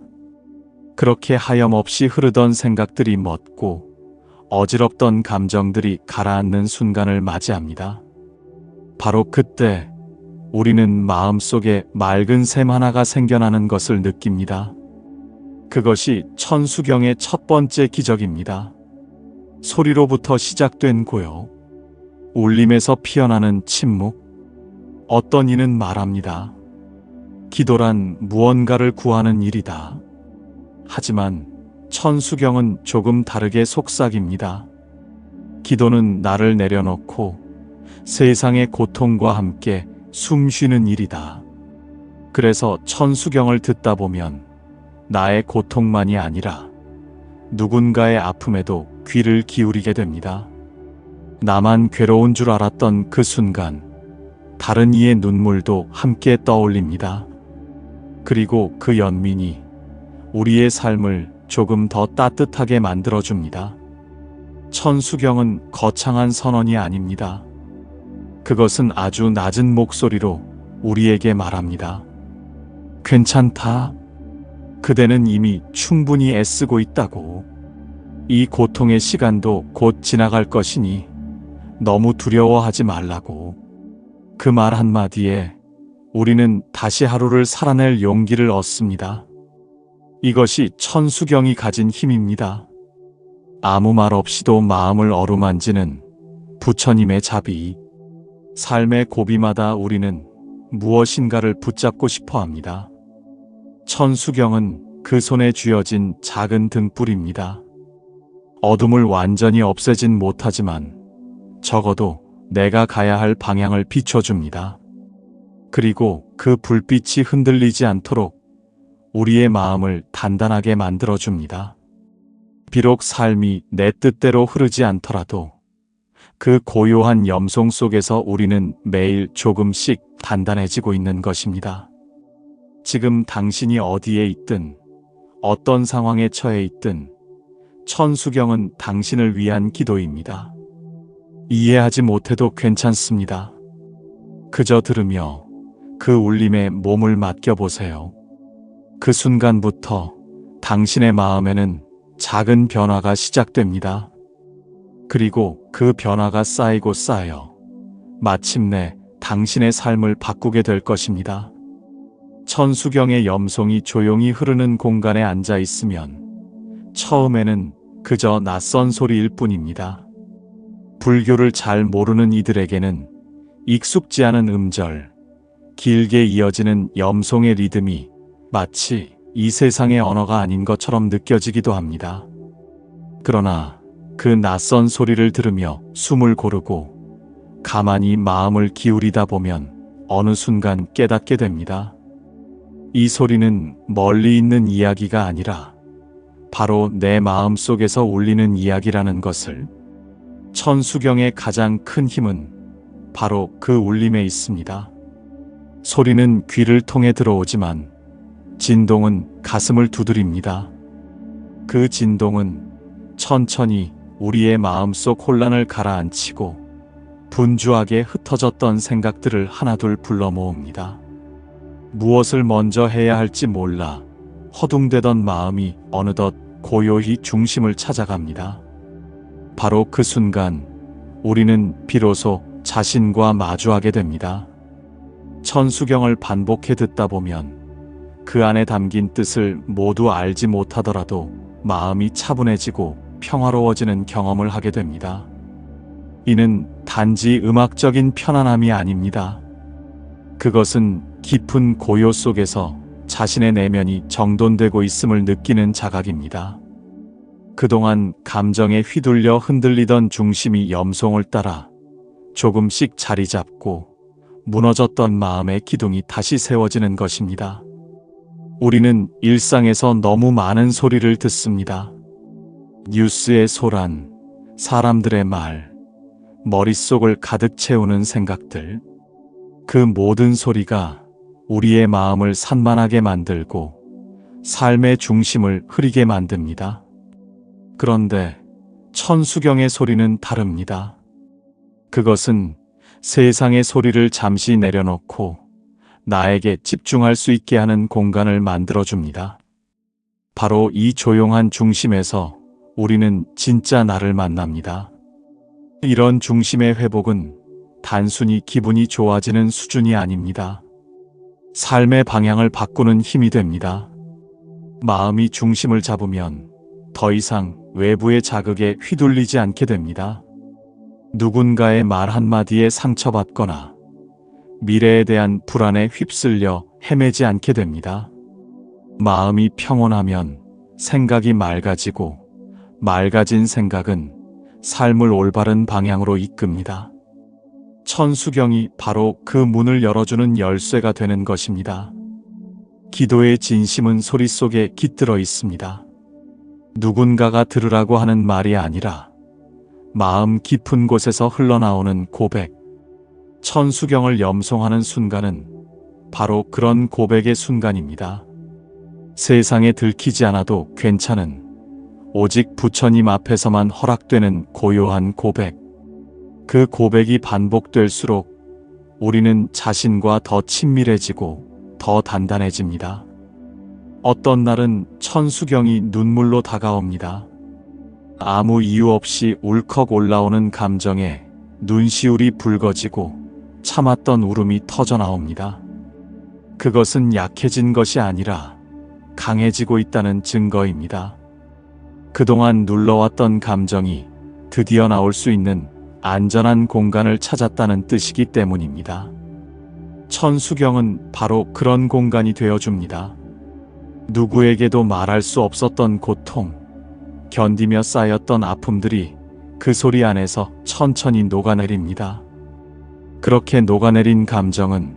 그렇게 하염없이 흐르던 생각들이 멎고 어지럽던 감정들이 가라앉는 순간을 맞이합니다. 바로 그때 우리는 마음속에 맑은 샘 하나가 생겨나는 것을 느낍니다. 그것이 천수경의 첫 번째 기적입니다. 소리로부터 시작된 고요, 울림에서 피어나는 침묵. 어떤 이는 말합니다. 기도란 무언가를 구하는 일이다. 하지만 천수경은 조금 다르게 속삭입니다. 기도는 나를 내려놓고 세상의 고통과 함께 숨 쉬는 일이다. 그래서 천수경을 듣다 보면 나의 고통만이 아니라 누군가의 아픔에도 귀를 기울이게 됩니다. 나만 괴로운 줄 알았던 그 순간 다른 이의 눈물도 함께 떠올립니다. 그리고 그 연민이 우리의 삶을 조금 더 따뜻하게 만들어줍니다. 천수경은 거창한 선언이 아닙니다. 그것은 아주 낮은 목소리로 우리에게 말합니다. 괜찮다. 그대는 이미 충분히 애쓰고 있다고. 이 고통의 시간도 곧 지나갈 것이니 너무 두려워하지 말라고. 그 말 한마디에 우리는 다시 하루를 살아낼 용기를 얻습니다. 이것이 천수경이 가진 힘입니다. 아무 말 없이도 마음을 어루만지는 부처님의 자비. 삶의 고비마다 우리는 무엇인가를 붙잡고 싶어 합니다. 천수경은 그 손에 쥐어진 작은 등불입니다. 어둠을 완전히 없애진 못하지만 적어도 내가 가야 할 방향을 비춰줍니다. 그리고 그 불빛이 흔들리지 않도록 우리의 마음을 단단하게 만들어줍니다. 비록 삶이 내 뜻대로 흐르지 않더라도 그 고요한 염송 속에서 우리는 매일 조금씩 단단해지고 있는 것입니다. 지금 당신이 어디에 있든 어떤 상황에 처해 있든 천수경은 당신을 위한 기도입니다. 이해하지 못해도 괜찮습니다. 그저 들으며 그 울림에 몸을 맡겨보세요. 그 순간부터 당신의 마음에는 작은 변화가 시작됩니다. 그리고 그 변화가 쌓이고 쌓여 마침내 당신의 삶을 바꾸게 될 것입니다. 천수경의 염송이 조용히 흐르는 공간에 앉아 있으면 처음에는 그저 낯선 소리일 뿐입니다. 불교를 잘 모르는 이들에게는 익숙지 않은 음절, 길게 이어지는 염송의 리듬이 마치 이 세상의 언어가 아닌 것처럼 느껴지기도 합니다. 그러나 그 낯선 소리를 들으며 숨을 고르고 가만히 마음을 기울이다 보면 어느 순간 깨닫게 됩니다. 이 소리는 멀리 있는 이야기가 아니라 바로 내 마음 속에서 울리는 이야기라는 것을. 천수경의 가장 큰 힘은 바로 그 울림에 있습니다. 소리는 귀를 통해 들어오지만 진동은 가슴을 두드립니다. 그 진동은 천천히 우리의 마음속 혼란을 가라앉히고 분주하게 흩어졌던 생각들을 하나둘 불러 모읍니다. 무엇을 먼저 해야 할지 몰라 허둥대던 마음이 어느덧 고요히 중심을 찾아갑니다. 바로 그 순간 우리는 비로소 자신과 마주하게 됩니다. 천수경을 반복해 듣다 보면 그 안에 담긴 뜻을 모두 알지 못하더라도 마음이 차분해지고 평화로워지는 경험을 하게 됩니다. 이는 단지 음악적인 편안함이 아닙니다. 그것은 깊은 고요 속에서 자신의 내면이 정돈되고 있음을 느끼는 자각입니다. 그동안 감정에 휘둘려 흔들리던 중심이 염송을 따라 조금씩 자리 잡고 무너졌던 마음의 기둥이 다시 세워지는 것입니다. 우리는 일상에서 너무 많은 소리를 듣습니다. 뉴스의 소란, 사람들의 말, 머릿속을 가득 채우는 생각들. 그 모든 소리가 우리의 마음을 산만하게 만들고 삶의 중심을 흐리게 만듭니다. 그런데 천수경의 소리는 다릅니다. 그것은 세상의 소리를 잠시 내려놓고 나에게 집중할 수 있게 하는 공간을 만들어줍니다. 바로 이 조용한 중심에서 우리는 진짜 나를 만납니다. 이런 중심의 회복은 단순히 기분이 좋아지는 수준이 아닙니다. 삶의 방향을 바꾸는 힘이 됩니다. 마음이 중심을 잡으면 더 이상 외부의 자극에 휘둘리지 않게 됩니다. 누군가의 말 한마디에 상처받거나 미래에 대한 불안에 휩쓸려 헤매지 않게 됩니다. 마음이 평온하면 생각이 맑아지고 맑아진 생각은 삶을 올바른 방향으로 이끕니다. 천수경이 바로 그 문을 열어주는 열쇠가 되는 것입니다. 기도의 진심은 소리 속에 깃들어 있습니다. 누군가가 들으라고 하는 말이 아니라 마음 깊은 곳에서 흘러나오는 고백. 천수경을 염송하는 순간은 바로 그런 고백의 순간입니다. 세상에 들키지 않아도 괜찮은, 오직 부처님 앞에서만 허락되는 고요한 고백. 그 고백이 반복될수록 우리는 자신과 더 친밀해지고 더 단단해집니다. 어떤 날은 천수경이 눈물로 다가옵니다. 아무 이유 없이 울컥 올라오는 감정에 눈시울이 붉어지고 참았던 울음이 터져나옵니다. 그것은 약해진 것이 아니라 강해지고 있다는 증거입니다. 그동안 눌러왔던 감정이 드디어 나올 수 있는 안전한 공간을 찾았다는 뜻이기 때문입니다. 천수경은 바로 그런 공간이 되어줍니다. 누구에게도 말할 수 없었던 고통, 견디며 쌓였던 아픔들이 그 소리 안에서 천천히 녹아내립니다. 그렇게 녹아내린 감정은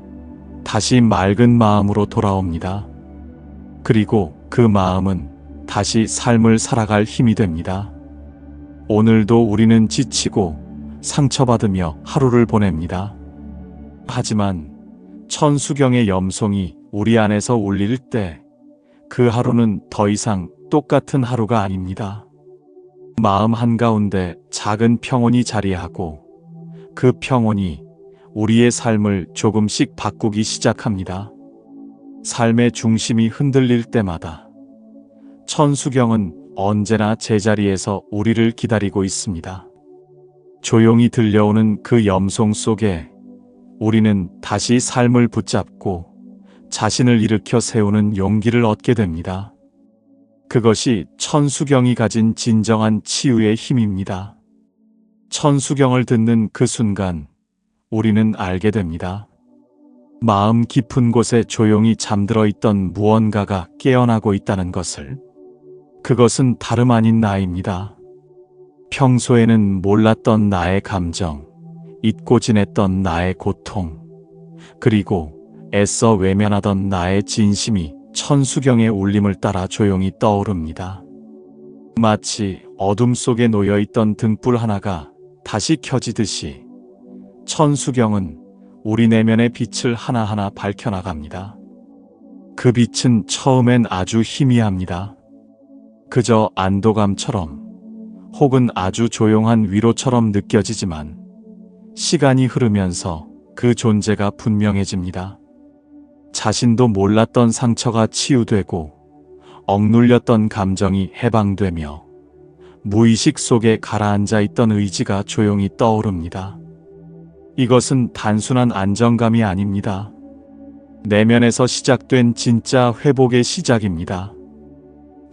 다시 맑은 마음으로 돌아옵니다. 그리고 그 마음은 다시 삶을 살아갈 힘이 됩니다. 오늘도 우리는 지치고 상처받으며 하루를 보냅니다. 하지만 천수경의 염송이 우리 안에서 울릴 때 그 하루는 더 이상 똑같은 하루가 아닙니다. 마음 한가운데 작은 평온이 자리하고 그 평온이 우리의 삶을 조금씩 바꾸기 시작합니다. 삶의 중심이 흔들릴 때마다 천수경은 언제나 제자리에서 우리를 기다리고 있습니다. 조용히 들려오는 그 염송 속에 우리는 다시 삶을 붙잡고 자신을 일으켜 세우는 용기를 얻게 됩니다. 그것이 천수경이 가진 진정한 치유의 힘입니다. 천수경을 듣는 그 순간 우리는 알게 됩니다. 마음 깊은 곳에 조용히 잠들어 있던 무언가가 깨어나고 있다는 것을. 그것은 다름 아닌 나입니다. 평소에는 몰랐던 나의 감정, 잊고 지냈던 나의 고통, 그리고 애써 외면하던 나의 진심이 천수경의 울림을 따라 조용히 떠오릅니다. 마치 어둠 속에 놓여있던 등불 하나가 다시 켜지듯이 천수경은 우리 내면의 빛을 하나하나 밝혀나갑니다. 그 빛은 처음엔 아주 희미합니다. 그저 안도감처럼 혹은 아주 조용한 위로처럼 느껴지지만 시간이 흐르면서 그 존재가 분명해집니다. 자신도 몰랐던 상처가 치유되고 억눌렸던 감정이 해방되며 무의식 속에 가라앉아 있던 의지가 조용히 떠오릅니다. 이것은 단순한 안정감이 아닙니다. 내면에서 시작된 진짜 회복의 시작입니다.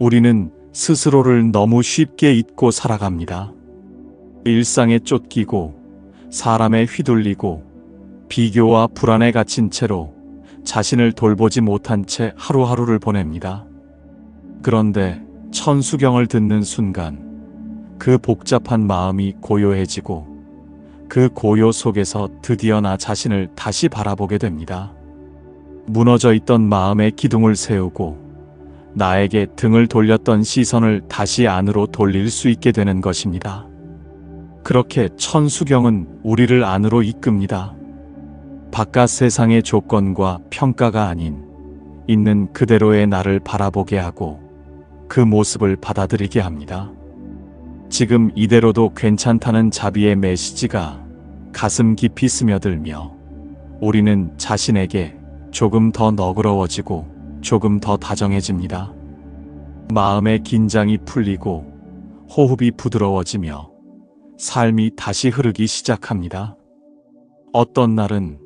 우리는 스스로를 너무 쉽게 잊고 살아갑니다. 일상에 쫓기고 사람에 휘둘리고 비교와 불안에 갇힌 채로 자신을 돌보지 못한 채 하루하루를 보냅니다. 그런데 천수경을 듣는 순간 그 복잡한 마음이 고요해지고 그 고요 속에서 드디어 나 자신을 다시 바라보게 됩니다. 무너져 있던 마음의 기둥을 세우고 나에게 등을 돌렸던 시선을 다시 안으로 돌릴 수 있게 되는 것입니다. 그렇게 천수경은 우리를 안으로 이끕니다. 바깥 세상의 조건과 평가가 아닌 있는 그대로의 나를 바라보게 하고 그 모습을 받아들이게 합니다. 지금 이대로도 괜찮다는 자비의 메시지가 가슴 깊이 스며들며 우리는 자신에게 조금 더 너그러워지고 조금 더 다정해집니다. 마음의 긴장이 풀리고 호흡이 부드러워지며 삶이 다시 흐르기 시작합니다. 어떤 날은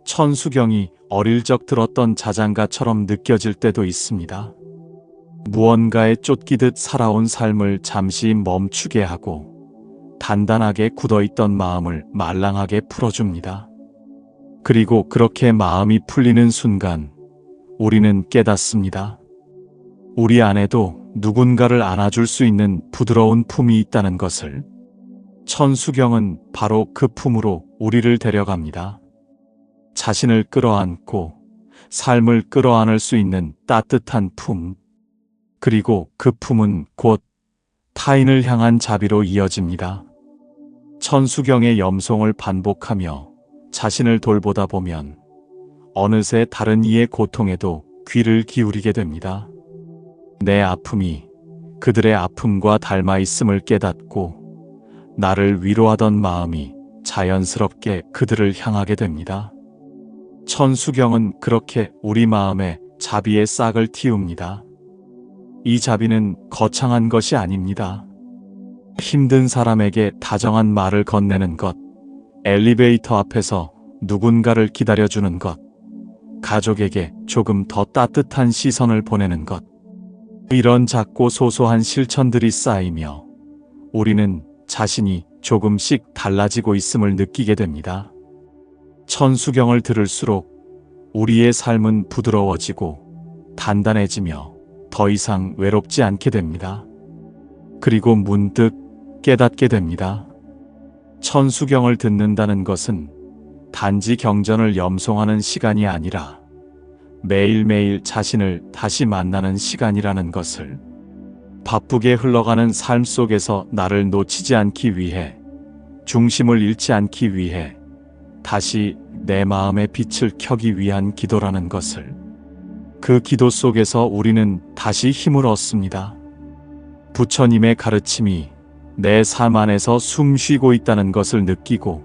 천수경이 어릴 적 들었던 자장가처럼 느껴질 때도 있습니다. 무언가에 쫓기듯 살아온 삶을 잠시 멈추게 하고 단단하게 굳어있던 마음을 말랑하게 풀어줍니다. 그리고 그렇게 마음이 풀리는 순간 우리는 깨닫습니다. 우리 안에도 누군가를 안아줄 수 있는 부드러운 품이 있다는 것을. 천수경은 바로 그 품으로 우리를 데려갑니다. 자신을 끌어안고 삶을 끌어안을 수 있는 따뜻한 품. 그리고 그 품은 곧 타인을 향한 자비로 이어집니다. 천수경의 염송을 반복하며 자신을 돌보다 보면 어느새 다른 이의 고통에도 귀를 기울이게 됩니다. 내 아픔이 그들의 아픔과 닮아 있음을 깨닫고 나를 위로하던 마음이 자연스럽게 그들을 향하게 됩니다. 천수경은 그렇게 우리 마음에 자비의 싹을 틔웁니다. 이 자비는 거창한 것이 아닙니다. 힘든 사람에게 다정한 말을 건네는 것, 엘리베이터 앞에서 누군가를 기다려주는 것, 가족에게 조금 더 따뜻한 시선을 보내는 것. 이런 작고 소소한 실천들이 쌓이며 우리는 자신이 조금씩 달라지고 있음을 느끼게 됩니다. 천수경을 들을수록 우리의 삶은 부드러워지고 단단해지며 더 이상 외롭지 않게 됩니다. 그리고 문득 깨닫게 됩니다. 천수경을 듣는다는 것은 단지 경전을 염송하는 시간이 아니라 매일매일 자신을 다시 만나는 시간이라는 것을. 바쁘게 흘러가는 삶 속에서 나를 놓치지 않기 위해, 중심을 잃지 않기 위해 다시 내 마음의 빛을 켜기 위한 기도라는 것을. 그 기도 속에서 우리는 다시 힘을 얻습니다. 부처님의 가르침이 내 삶 안에서 숨 쉬고 있다는 것을 느끼고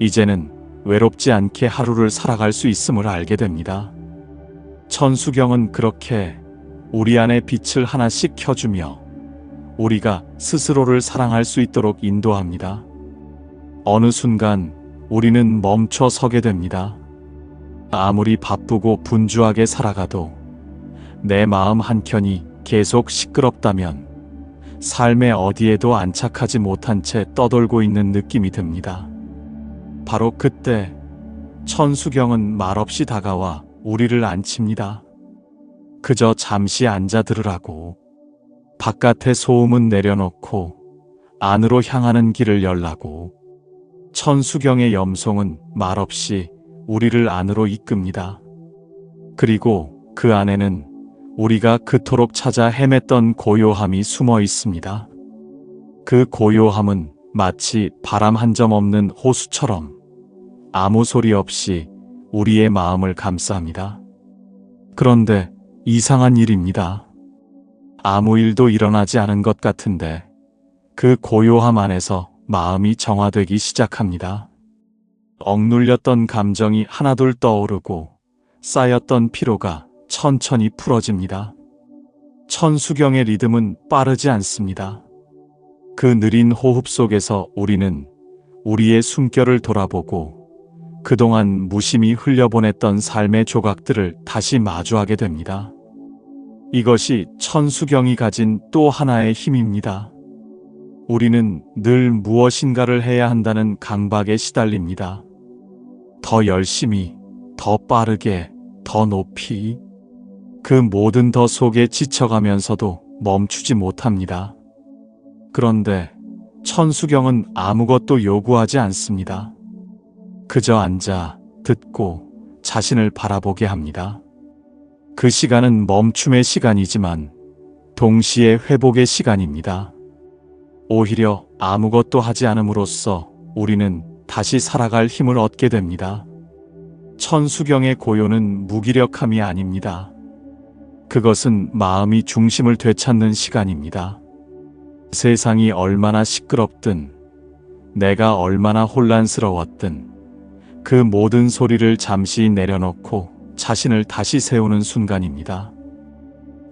이제는 외롭지 않게 하루를 살아갈 수 있음을 알게 됩니다. 천수경은 그렇게 우리 안에 빛을 하나씩 켜주며 우리가 스스로를 사랑할 수 있도록 인도합니다. 어느 순간 우리는 멈춰 서게 됩니다. 아무리 바쁘고 분주하게 살아가도 내 마음 한켠이 계속 시끄럽다면 삶의 어디에도 안착하지 못한 채 떠돌고 있는 느낌이 듭니다. 바로 그때 천수경은 말없이 다가와 우리를 안칩니다. 그저 잠시 앉아 들으라고. 바깥의 소음은 내려놓고 안으로 향하는 길을 열라고. 천수경의 염송은 말없이 우리를 안으로 이끕니다. 그리고 그 안에는 우리가 그토록 찾아 헤맸던 고요함이 숨어 있습니다. 그 고요함은 마치 바람 한 점 없는 호수처럼 아무 소리 없이 우리의 마음을 감쌉니다. 그런데 이상한 일입니다. 아무 일도 일어나지 않은 것 같은데 그 고요함 안에서 마음이 정화되기 시작합니다. 억눌렸던 감정이 하나둘 떠오르고 쌓였던 피로가 천천히 풀어집니다. 천수경의 리듬은 빠르지 않습니다. 그 느린 호흡 속에서 우리는 우리의 숨결을 돌아보고 그동안 무심히 흘려보냈던 삶의 조각들을 다시 마주하게 됩니다. 이것이 천수경이 가진 또 하나의 힘입니다. 우리는 늘 무엇인가를 해야 한다는 강박에 시달립니다. 더 열심히, 더 빠르게, 더 높이. 그 모든 더 속에 지쳐가면서도 멈추지 못합니다. 그런데 천수경은 아무것도 요구하지 않습니다. 그저 앉아 듣고 자신을 바라보게 합니다. 그 시간은 멈춤의 시간이지만 동시에 회복의 시간입니다. 오히려 아무것도 하지 않음으로써 우리는 다시 살아갈 힘을 얻게 됩니다. 천수경의 고요는 무기력함이 아닙니다. 그것은 마음이 중심을 되찾는 시간입니다. 세상이 얼마나 시끄럽든, 내가 얼마나 혼란스러웠든, 그 모든 소리를 잠시 내려놓고 자신을 다시 세우는 순간입니다.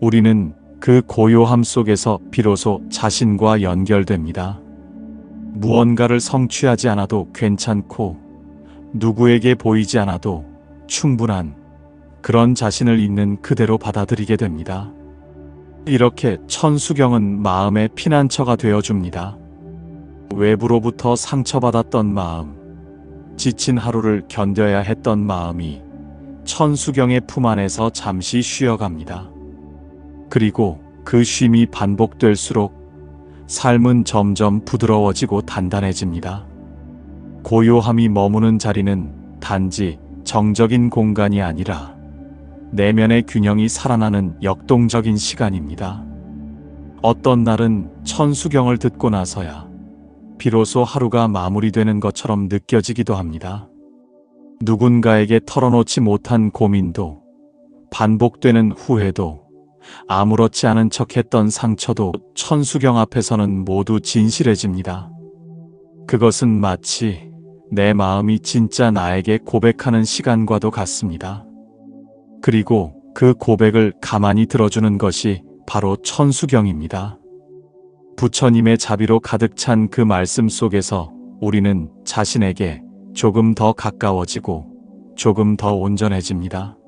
우리는 그 고요함 속에서 비로소 자신과 연결됩니다. 무언가를 성취하지 않아도 괜찮고, 누구에게 보이지 않아도 충분한 그런 자신을 있는 그대로 받아들이게 됩니다. 이렇게 천수경은 마음의 피난처가 되어줍니다. 외부로부터 상처받았던 마음, 지친 하루를 견뎌야 했던 마음이 천수경의 품 안에서 잠시 쉬어갑니다. 그리고 그 쉼이 반복될수록 삶은 점점 부드러워지고 단단해집니다. 고요함이 머무는 자리는 단지 정적인 공간이 아니라 내면의 균형이 살아나는 역동적인 시간입니다. 어떤 날은 천수경을 듣고 나서야 비로소 하루가 마무리되는 것처럼 느껴지기도 합니다. 누군가에게 털어놓지 못한 고민도, 반복되는 후회도, 아무렇지 않은 척했던 상처도 천수경 앞에서는 모두 진실해집니다. 그것은 마치 내 마음이 진짜 나에게 고백하는 시간과도 같습니다. 그리고 그 고백을 가만히 들어주는 것이 바로 천수경입니다. 부처님의 자비로 가득 찬 그 말씀 속에서 우리는 자신에게 조금 더 가까워지고 조금 더 온전해집니다.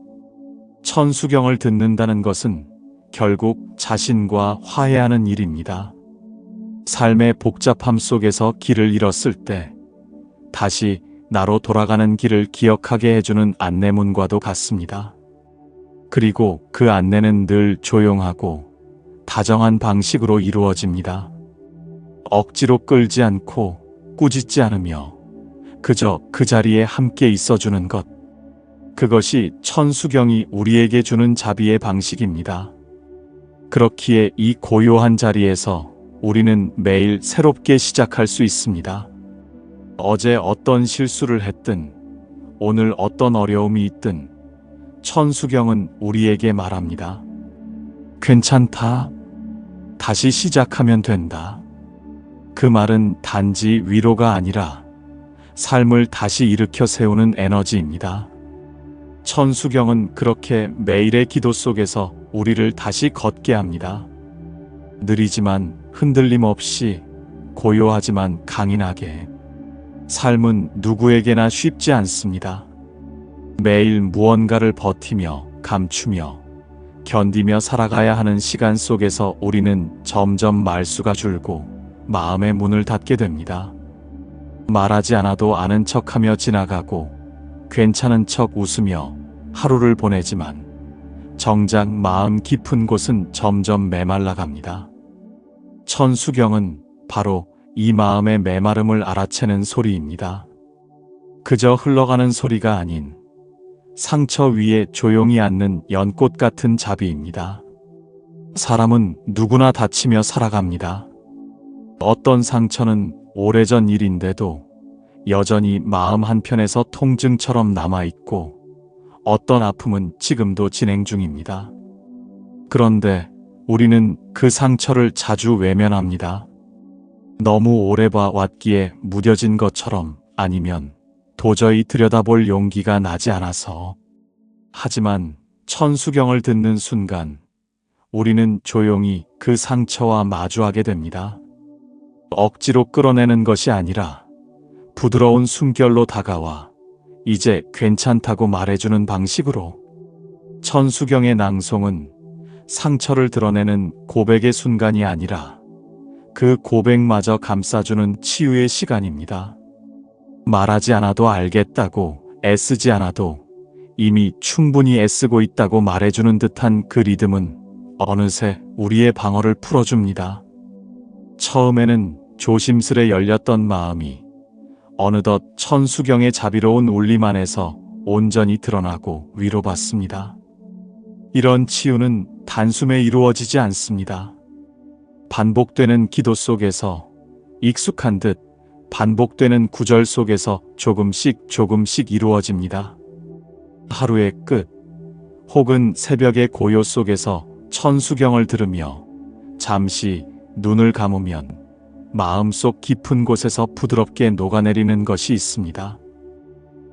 천수경을 듣는다는 것은 결국 자신과 화해하는 일입니다. 삶의 복잡함 속에서 길을 잃었을 때 다시 나로 돌아가는 길을 기억하게 해주는 안내문과도 같습니다. 그리고 그 안내는 늘 조용하고 다정한 방식으로 이루어집니다. 억지로 끌지 않고 꾸짖지 않으며 그저 그 자리에 함께 있어주는 것. 그것이 천수경이 우리에게 주는 자비의 방식입니다. 그렇기에 이 고요한 자리에서 우리는 매일 새롭게 시작할 수 있습니다. 어제 어떤 실수를 했든, 오늘 어떤 어려움이 있든, 천수경은 우리에게 말합니다. 괜찮다. 다시 시작하면 된다. 그 말은 단지 위로가 아니라 삶을 다시 일으켜 세우는 에너지입니다. 천수경은 그렇게 매일의 기도 속에서 우리를 다시 걷게 합니다. 느리지만 흔들림 없이, 고요하지만 강인하게. 삶은 누구에게나 쉽지 않습니다. 매일 무언가를 버티며 감추며 견디며 살아가야 하는 시간 속에서 우리는 점점 말수가 줄고 마음의 문을 닫게 됩니다. 말하지 않아도 아는 척하며 지나가고 괜찮은 척 웃으며 하루를 보내지만 정작 마음 깊은 곳은 점점 메말라갑니다. 천수경은 바로 이 마음의 메마름을 알아채는 소리입니다. 그저 흘러가는 소리가 아닌 상처 위에 조용히 앉는 연꽃 같은 자비입니다. 사람은 누구나 다치며 살아갑니다. 어떤 상처는 오래전 일인데도 여전히 마음 한편에서 통증처럼 남아있고 어떤 아픔은 지금도 진행 중입니다. 그런데 우리는 그 상처를 자주 외면합니다. 너무 오래 봐왔기에 무뎌진 것처럼, 아니면 도저히 들여다볼 용기가 나지 않아서. 하지만 천수경을 듣는 순간 우리는 조용히 그 상처와 마주하게 됩니다. 억지로 끌어내는 것이 아니라 부드러운 숨결로 다가와 이제 괜찮다고 말해주는 방식으로. 천수경의 낭송은 상처를 드러내는 고백의 순간이 아니라 그 고백마저 감싸주는 치유의 시간입니다. 말하지 않아도 알겠다고, 애쓰지 않아도 이미 충분히 애쓰고 있다고 말해주는 듯한 그 리듬은 어느새 우리의 방어를 풀어줍니다. 처음에는 조심스레 열렸던 마음이 어느덧 천수경의 자비로운 울림 안에서 온전히 드러나고 위로받습니다. 이런 치유는 단숨에 이루어지지 않습니다. 반복되는 기도 속에서, 익숙한 듯 반복되는 구절 속에서 조금씩 이루어집니다. 하루의 끝, 혹은 새벽의 고요 속에서 천수경을 들으며 잠시 눈을 감으면 마음속 깊은 곳에서 부드럽게 녹아내리는 것이 있습니다.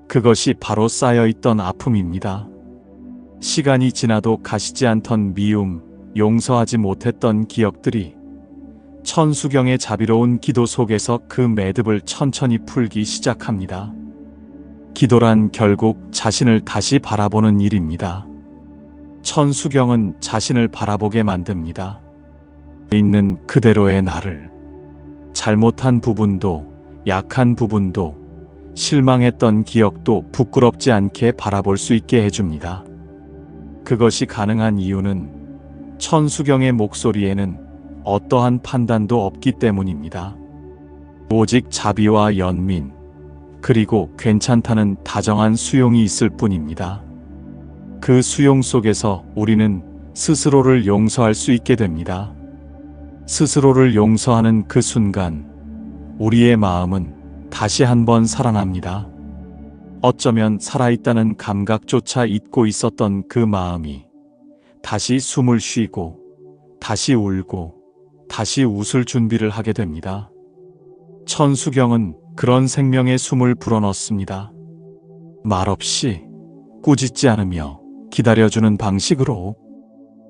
그것이 바로 쌓여있던 아픔입니다. 시간이 지나도 가시지 않던 미움, 용서하지 못했던 기억들이 천수경의 자비로운 기도 속에서 그 매듭을 천천히 풀기 시작합니다. 기도란 결국 자신을 다시 바라보는 일입니다. 천수경은 자신을 바라보게 만듭니다. 있는 그대로의 나를, 잘못한 부분도, 약한 부분도, 실망했던 기억도 부끄럽지 않게 바라볼 수 있게 해줍니다. 그것이 가능한 이유는 천수경의 목소리에는 어떠한 판단도 없기 때문입니다. 오직 자비와 연민, 그리고 괜찮다는 다정한 수용이 있을 뿐입니다. 그 수용 속에서 우리는 스스로를 용서할 수 있게 됩니다. 스스로를 용서하는 그 순간 우리의 마음은 다시 한번 살아납니다. 어쩌면 살아있다는 감각조차 잊고 있었던 그 마음이 다시 숨을 쉬고, 다시 울고, 다시 웃을 준비를 하게 됩니다. 천수경은 그런 생명의 숨을 불어넣습니다. 말없이, 꾸짖지 않으며 기다려주는 방식으로.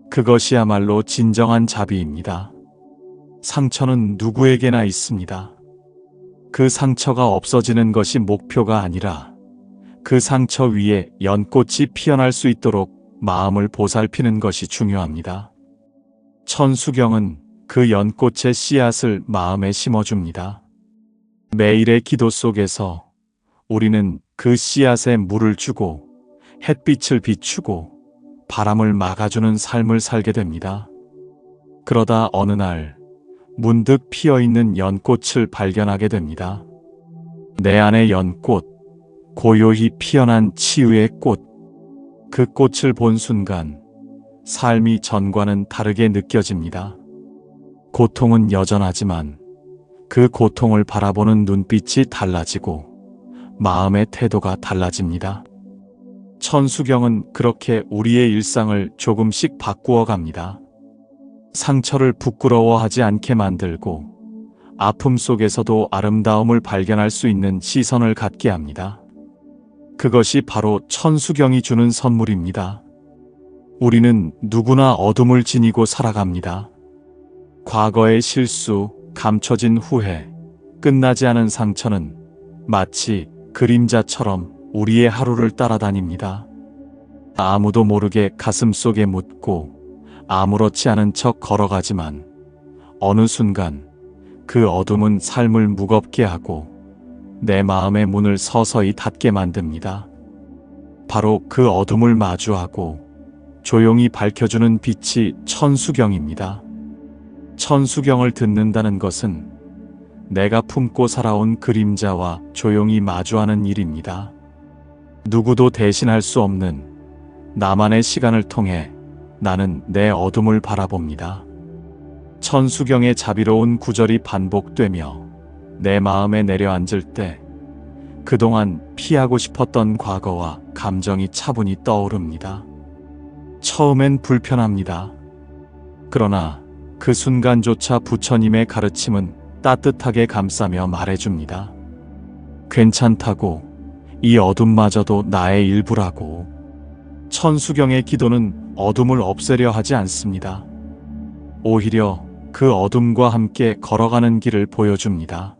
그것이야말로 진정한 자비입니다. 상처는 누구에게나 있습니다. 그 상처가 없어지는 것이 목표가 아니라 그 상처 위에 연꽃이 피어날 수 있도록 마음을 보살피는 것이 중요합니다. 천수경은 그 연꽃의 씨앗을 마음에 심어줍니다. 매일의 기도 속에서 우리는 그 씨앗에 물을 주고 햇빛을 비추고 바람을 막아주는 삶을 살게 됩니다. 그러다 어느 날 문득 피어있는 연꽃을 발견하게 됩니다. 내 안의 연꽃, 고요히 피어난 치유의 꽃. 그 꽃을 본 순간 삶이 전과는 다르게 느껴집니다. 고통은 여전하지만 그 고통을 바라보는 눈빛이 달라지고 마음의 태도가 달라집니다. 천수경은 그렇게 우리의 일상을 조금씩 바꾸어 갑니다. 상처를 부끄러워하지 않게 만들고 아픔 속에서도 아름다움을 발견할 수 있는 시선을 갖게 합니다. 그것이 바로 천수경이 주는 선물입니다. 우리는 누구나 어둠을 지니고 살아갑니다. 과거의 실수, 감춰진 후회, 끝나지 않은 상처는 마치 그림자처럼 우리의 하루를 따라다닙니다. 아무도 모르게 가슴속에 묻고 아무렇지 않은 척 걸어가지만 어느 순간 그 어둠은 삶을 무겁게 하고 내 마음의 문을 서서히 닫게 만듭니다. 바로 그 어둠을 마주하고 조용히 밝혀주는 빛이 천수경입니다. 천수경을 듣는다는 것은 내가 품고 살아온 그림자와 조용히 마주하는 일입니다. 누구도 대신할 수 없는 나만의 시간을 통해 나는 내 어둠을 바라봅니다. 천수경의 자비로운 구절이 반복되며 내 마음에 내려앉을 때 그동안 피하고 싶었던 과거와 감정이 차분히 떠오릅니다. 처음엔 불편합니다. 그러나 그 순간조차 부처님의 가르침은 따뜻하게 감싸며 말해줍니다. 괜찮다고, 이 어둠마저도 나의 일부라고. 천수경의 기도는 어둠을 없애려 하지 않습니다. 오히려 그 어둠과 함께 걸어가는 길을 보여줍니다.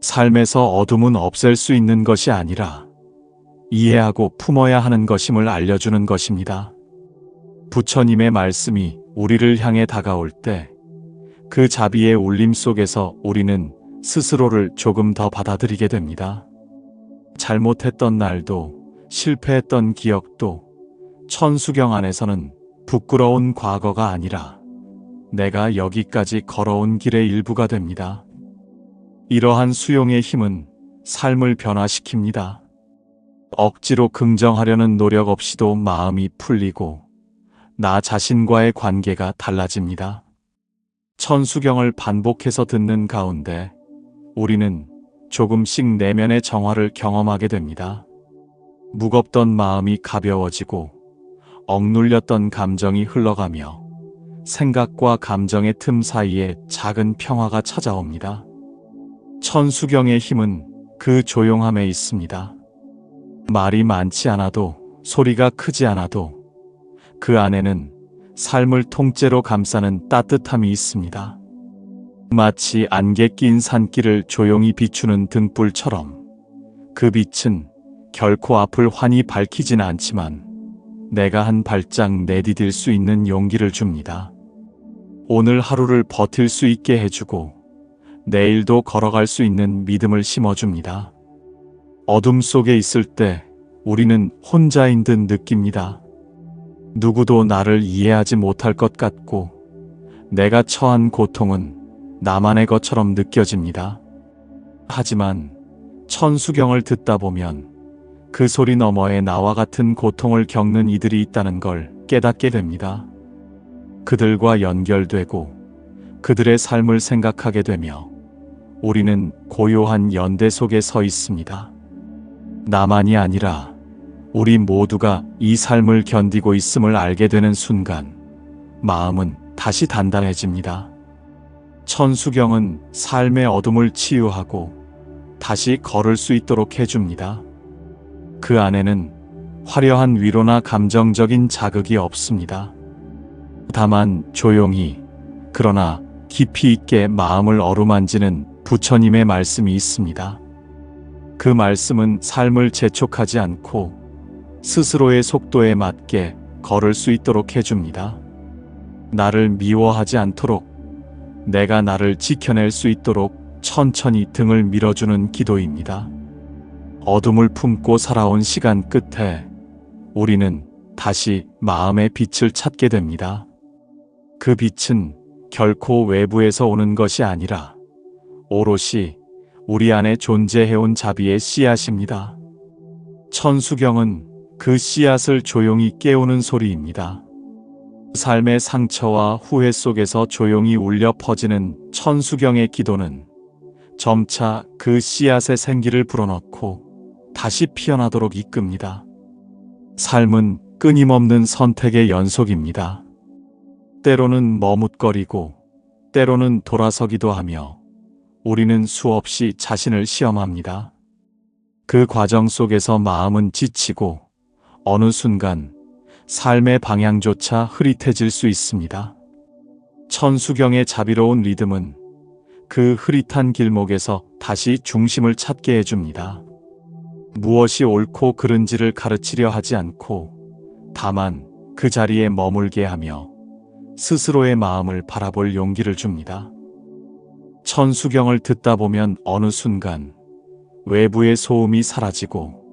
삶에서 어둠은 없앨 수 있는 것이 아니라 이해하고 품어야 하는 것임을 알려주는 것입니다. 부처님의 말씀이 우리를 향해 다가올 때 그 자비의 울림 속에서 우리는 스스로를 조금 더 받아들이게 됩니다. 잘못했던 날도 실패했던 기억도 천수경 안에서는 부끄러운 과거가 아니라 내가 여기까지 걸어온 길의 일부가 됩니다. 이러한 수용의 힘은 삶을 변화시킵니다. 억지로 긍정하려는 노력 없이도 마음이 풀리고 나 자신과의 관계가 달라집니다. 천수경을 반복해서 듣는 가운데 우리는 조금씩 내면의 정화를 경험하게 됩니다. 무겁던 마음이 가벼워지고 억눌렸던 감정이 흘러가며 생각과 감정의 틈 사이에 작은 평화가 찾아옵니다. 천수경의 힘은 그 조용함에 있습니다. 말이 많지 않아도, 소리가 크지 않아도 그 안에는 삶을 통째로 감싸는 따뜻함이 있습니다. 마치 안개 낀 산길을 조용히 비추는 등불처럼 그 빛은 결코 앞을 환히 밝히진 않지만 내가 한 발짝 내디딜 수 있는 용기를 줍니다. 오늘 하루를 버틸 수 있게 해주고 내일도 걸어갈 수 있는 믿음을 심어줍니다. 어둠 속에 있을 때 우리는 혼자인 듯 느낍니다. 누구도 나를 이해하지 못할 것 같고 내가 처한 고통은 나만의 것처럼 느껴집니다. 하지만 천수경을 듣다 보면 그 소리 너머에 나와 같은 고통을 겪는 이들이 있다는 걸 깨닫게 됩니다. 그들과 연결되고 그들의 삶을 생각하게 되며 우리는 고요한 연대 속에 서 있습니다. 나만이 아니라 우리 모두가 이 삶을 견디고 있음을 알게 되는 순간 마음은 다시 단단해집니다. 천수경은 삶의 어둠을 치유하고 다시 걸을 수 있도록 해줍니다. 그 안에는 화려한 위로나 감정적인 자극이 없습니다. 다만 조용히, 그러나 깊이 있게 마음을 어루만지는 부처님의 말씀이 있습니다. 그 말씀은 삶을 재촉하지 않고 스스로의 속도에 맞게 걸을 수 있도록 해줍니다. 나를 미워하지 않도록, 내가 나를 지켜낼 수 있도록 천천히 등을 밀어주는 기도입니다. 어둠을 품고 살아온 시간 끝에 우리는 다시 마음의 빛을 찾게 됩니다. 그 빛은 결코 외부에서 오는 것이 아니라 오롯이 우리 안에 존재해온 자비의 씨앗입니다. 천수경은 그 씨앗을 조용히 깨우는 소리입니다. 삶의 상처와 후회 속에서 조용히 울려 퍼지는 천수경의 기도는 점차 그 씨앗의 생기를 불어넣고 다시 피어나도록 이끕니다. 삶은 끊임없는 선택의 연속입니다. 때로는 머뭇거리고 때로는 돌아서기도 하며 우리는 수없이 자신을 시험합니다. 그 과정 속에서 마음은 지치고 어느 순간 삶의 방향조차 흐릿해질 수 있습니다. 천수경의 자비로운 리듬은 그 흐릿한 길목에서 다시 중심을 찾게 해줍니다. 무엇이 옳고 그른지를 가르치려 하지 않고 다만 그 자리에 머물게 하며 스스로의 마음을 바라볼 용기를 줍니다. 천수경을 듣다 보면 어느 순간 외부의 소음이 사라지고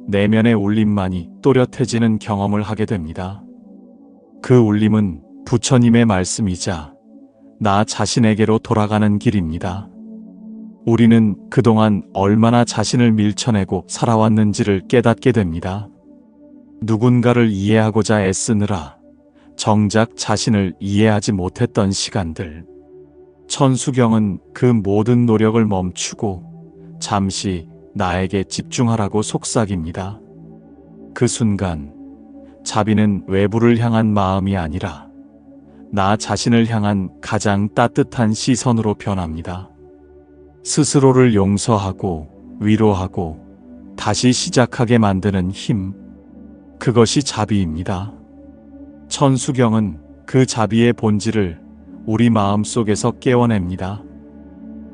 내면의 울림만이 또렷해지는 경험을 하게 됩니다. 그 울림은 부처님의 말씀이자 나 자신에게로 돌아가는 길입니다. 우리는 그동안 얼마나 자신을 밀쳐내고 살아왔는지를 깨닫게 됩니다. 누군가를 이해하고자 애쓰느라 정작 자신을 이해하지 못했던 시간들. 천수경은 그 모든 노력을 멈추고 잠시 나에게 집중하라고 속삭입니다. 그 순간 자비는 외부를 향한 마음이 아니라 나 자신을 향한 가장 따뜻한 시선으로 변합니다. 스스로를 용서하고 위로하고 다시 시작하게 만드는 힘. 그것이 자비입니다. 천수경은 그 자비의 본질을 우리 마음 속에서 깨워냅니다.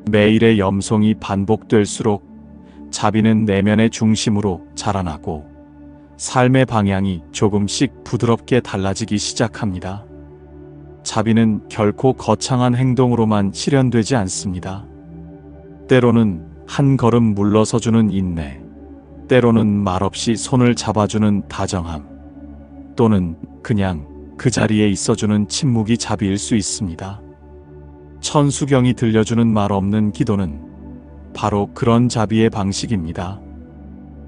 매일의 염송이 반복될수록 자비는 내면의 중심으로 자라나고 삶의 방향이 조금씩 부드럽게 달라지기 시작합니다. 자비는 결코 거창한 행동으로만 실현되지 않습니다. 때로는 한 걸음 물러서주는 인내, 때로는 말없이 손을 잡아주는 다정함, 또는 그냥 그 자리에 있어주는 침묵이 자비일 수 있습니다. 천수경이 들려주는 말 없는 기도는 바로 그런 자비의 방식입니다.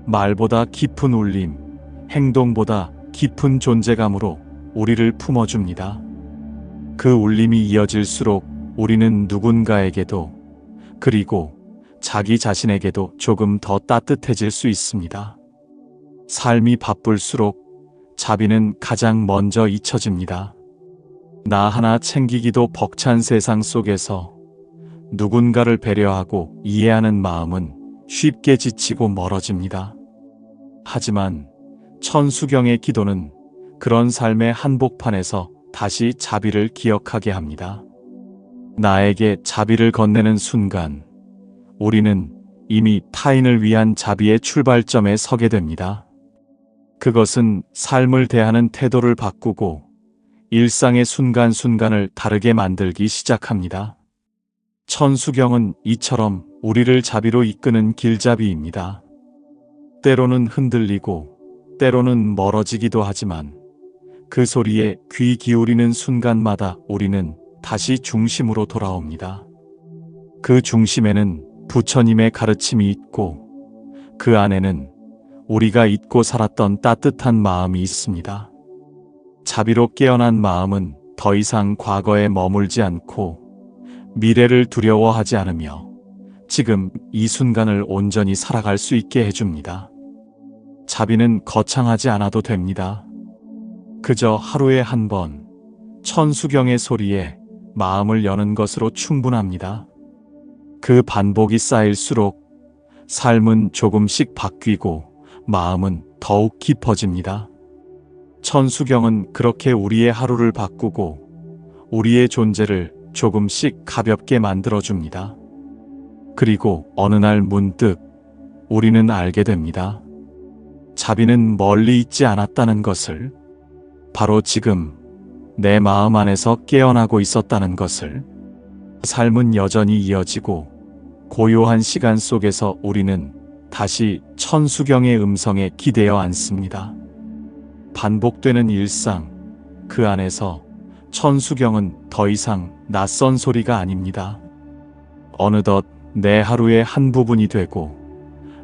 말보다 깊은 울림, 행동보다 깊은 존재감으로 우리를 품어줍니다. 그 울림이 이어질수록 우리는 누군가에게도 그리고 자기 자신에게도 조금 더 따뜻해질 수 있습니다. 삶이 바쁠수록 자비는 가장 먼저 잊혀집니다. 나 하나 챙기기도 벅찬 세상 속에서 누군가를 배려하고 이해하는 마음은 쉽게 지치고 멀어집니다. 하지만 천수경의 기도는 그런 삶의 한복판에서 다시 자비를 기억하게 합니다. 나에게 자비를 건네는 순간 우리는 이미 타인을 위한 자비의 출발점에 서게 됩니다. 그것은 삶을 대하는 태도를 바꾸고 일상의 순간순간을 다르게 만들기 시작합니다. 천수경은 이처럼 우리를 자비로 이끄는 길잡이입니다. 때로는 흔들리고 때로는 멀어지기도 하지만 그 소리에 귀 기울이는 순간마다 우리는 다시 중심으로 돌아옵니다. 그 중심에는 부처님의 가르침이 있고 그 안에는 우리가 잊고 살았던 따뜻한 마음이 있습니다. 자비로 깨어난 마음은 더 이상 과거에 머물지 않고 미래를 두려워하지 않으며 지금 이 순간을 온전히 살아갈 수 있게 해줍니다. 자비는 거창하지 않아도 됩니다. 그저 하루에 한 번 천수경의 소리에 마음을 여는 것으로 충분합니다. 그 반복이 쌓일수록 삶은 조금씩 바뀌고 마음은 더욱 깊어집니다. 천수경은 그렇게 우리의 하루를 바꾸고 우리의 존재를 조금씩 가볍게 만들어줍니다. 그리고 어느 날 문득 우리는 알게 됩니다. 자비는 멀리 있지 않았다는 것을, 바로 지금 내 마음 안에서 깨어나고 있었다는 것을. 삶은 여전히 이어지고 고요한 시간 속에서 우리는 다시 천수경의 음성에 기대어 앉습니다. 반복되는 일상, 그 안에서 천수경은 더 이상 낯선 소리가 아닙니다. 어느덧 내 하루의 한 부분이 되고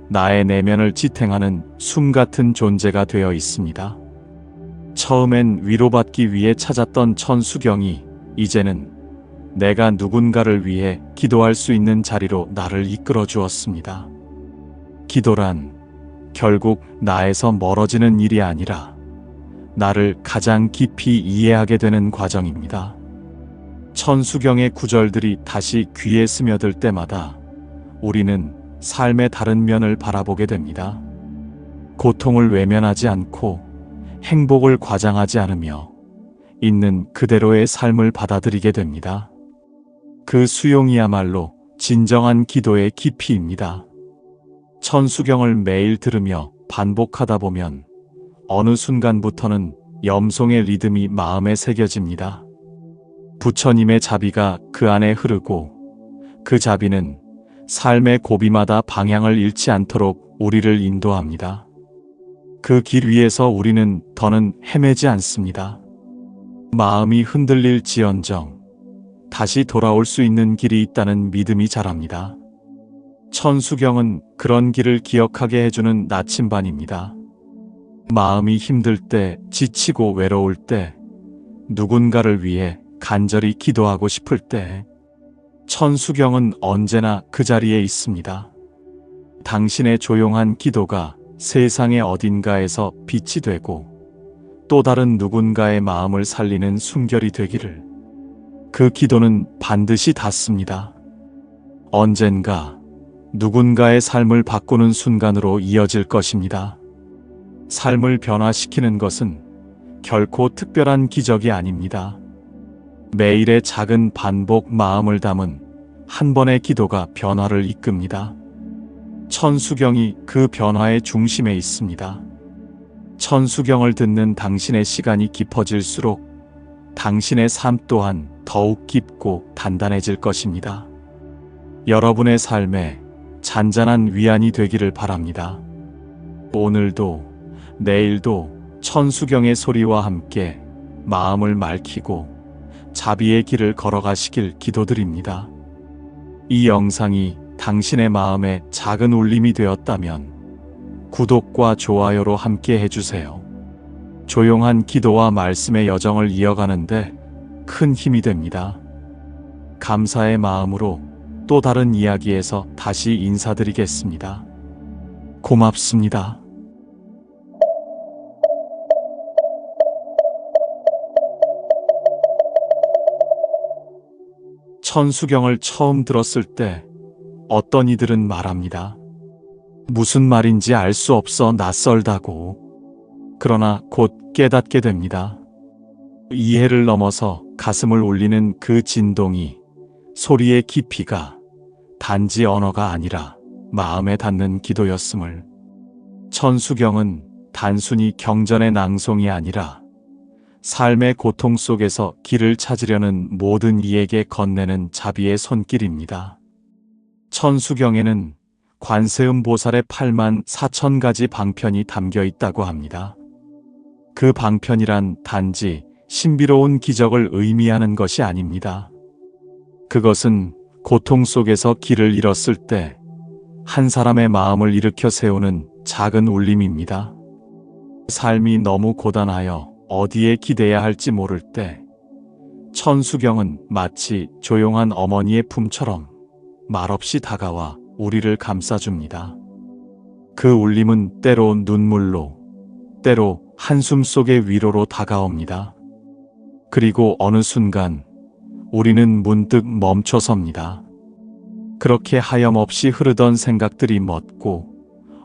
나의 내면을 지탱하는 숨 같은 존재가 되어 있습니다. 처음엔 위로받기 위해 찾았던 천수경이 이제는 내가 누군가를 위해 기도할 수 있는 자리로 나를 이끌어 주었습니다. 기도란 결국 나에서 멀어지는 일이 아니라 나를 가장 깊이 이해하게 되는 과정입니다. 천수경의 구절들이 다시 귀에 스며들 때마다 우리는 삶의 다른 면을 바라보게 됩니다. 고통을 외면하지 않고 행복을 과장하지 않으며 있는 그대로의 삶을 받아들이게 됩니다. 그 수용이야말로 진정한 기도의 깊이입니다. 천수경을 매일 들으며 반복하다 보면 어느 순간부터는 염송의 리듬이 마음에 새겨집니다. 부처님의 자비가 그 안에 흐르고 그 자비는 삶의 고비마다 방향을 잃지 않도록 우리를 인도합니다. 그 길 위에서 우리는 더는 헤매지 않습니다. 마음이 흔들릴지언정 다시 돌아올 수 있는 길이 있다는 믿음이 자랍니다. 천수경은 그런 길을 기억하게 해주는 나침반입니다. 마음이 힘들 때, 지치고 외로울 때, 누군가를 위해 간절히 기도하고 싶을 때, 천수경은 언제나 그 자리에 있습니다. 당신의 조용한 기도가 세상의 어딘가에서 빛이 되고 또 다른 누군가의 마음을 살리는 숨결이 되기를. 그 기도는 반드시 닿습니다. 언젠가 누군가의 삶을 바꾸는 순간으로 이어질 것입니다. 삶을 변화시키는 것은 결코 특별한 기적이 아닙니다. 매일의 작은 반복, 마음을 담은 한 번의 기도가 변화를 이끕니다. 천수경이 그 변화의 중심에 있습니다. 천수경을 듣는 당신의 시간이 깊어질수록 당신의 삶 또한 더욱 깊고 단단해질 것입니다. 여러분의 삶에 잔잔한 위안이 되기를 바랍니다. 오늘도 내일도 천수경의 소리와 함께 마음을 맑히고 자비의 길을 걸어가시길 기도드립니다. 이 영상이 당신의 마음에 작은 울림이 되었다면 구독과 좋아요로 함께 해주세요. 조용한 기도와 말씀의 여정을 이어가는데 큰 힘이 됩니다. 감사의 마음으로 또 다른 이야기에서 다시 인사드리겠습니다. 고맙습니다. 천수경을 처음 들었을 때 어떤 이들은 말합니다. 무슨 말인지 알 수 없어 낯설다고. 그러나 곧 깨닫게 됩니다. 이해를 넘어서 가슴을 울리는 그 진동이, 소리의 깊이가 단지 언어가 아니라 마음에 닿는 기도였음을. 천수경은 단순히 경전의 낭송이 아니라 삶의 고통 속에서 길을 찾으려는 모든 이에게 건네는 자비의 손길입니다. 천수경에는 관세음 보살의 8만 4천 가지 방편이 담겨 있다고 합니다. 그 방편이란 단지 신비로운 기적을 의미하는 것이 아닙니다. 그것은 고통 속에서 길을 잃었을 때 한 사람의 마음을 일으켜 세우는 작은 울림입니다. 삶이 너무 고단하여 어디에 기대야 할지 모를 때 천수경은 마치 조용한 어머니의 품처럼 말없이 다가와 우리를 감싸줍니다. 그 울림은 때로 눈물로, 때로 한숨 속의 위로로 다가옵니다. 그리고 어느 순간 우리는 문득 멈춰섭니다. 그렇게 하염없이 흐르던 생각들이 멎고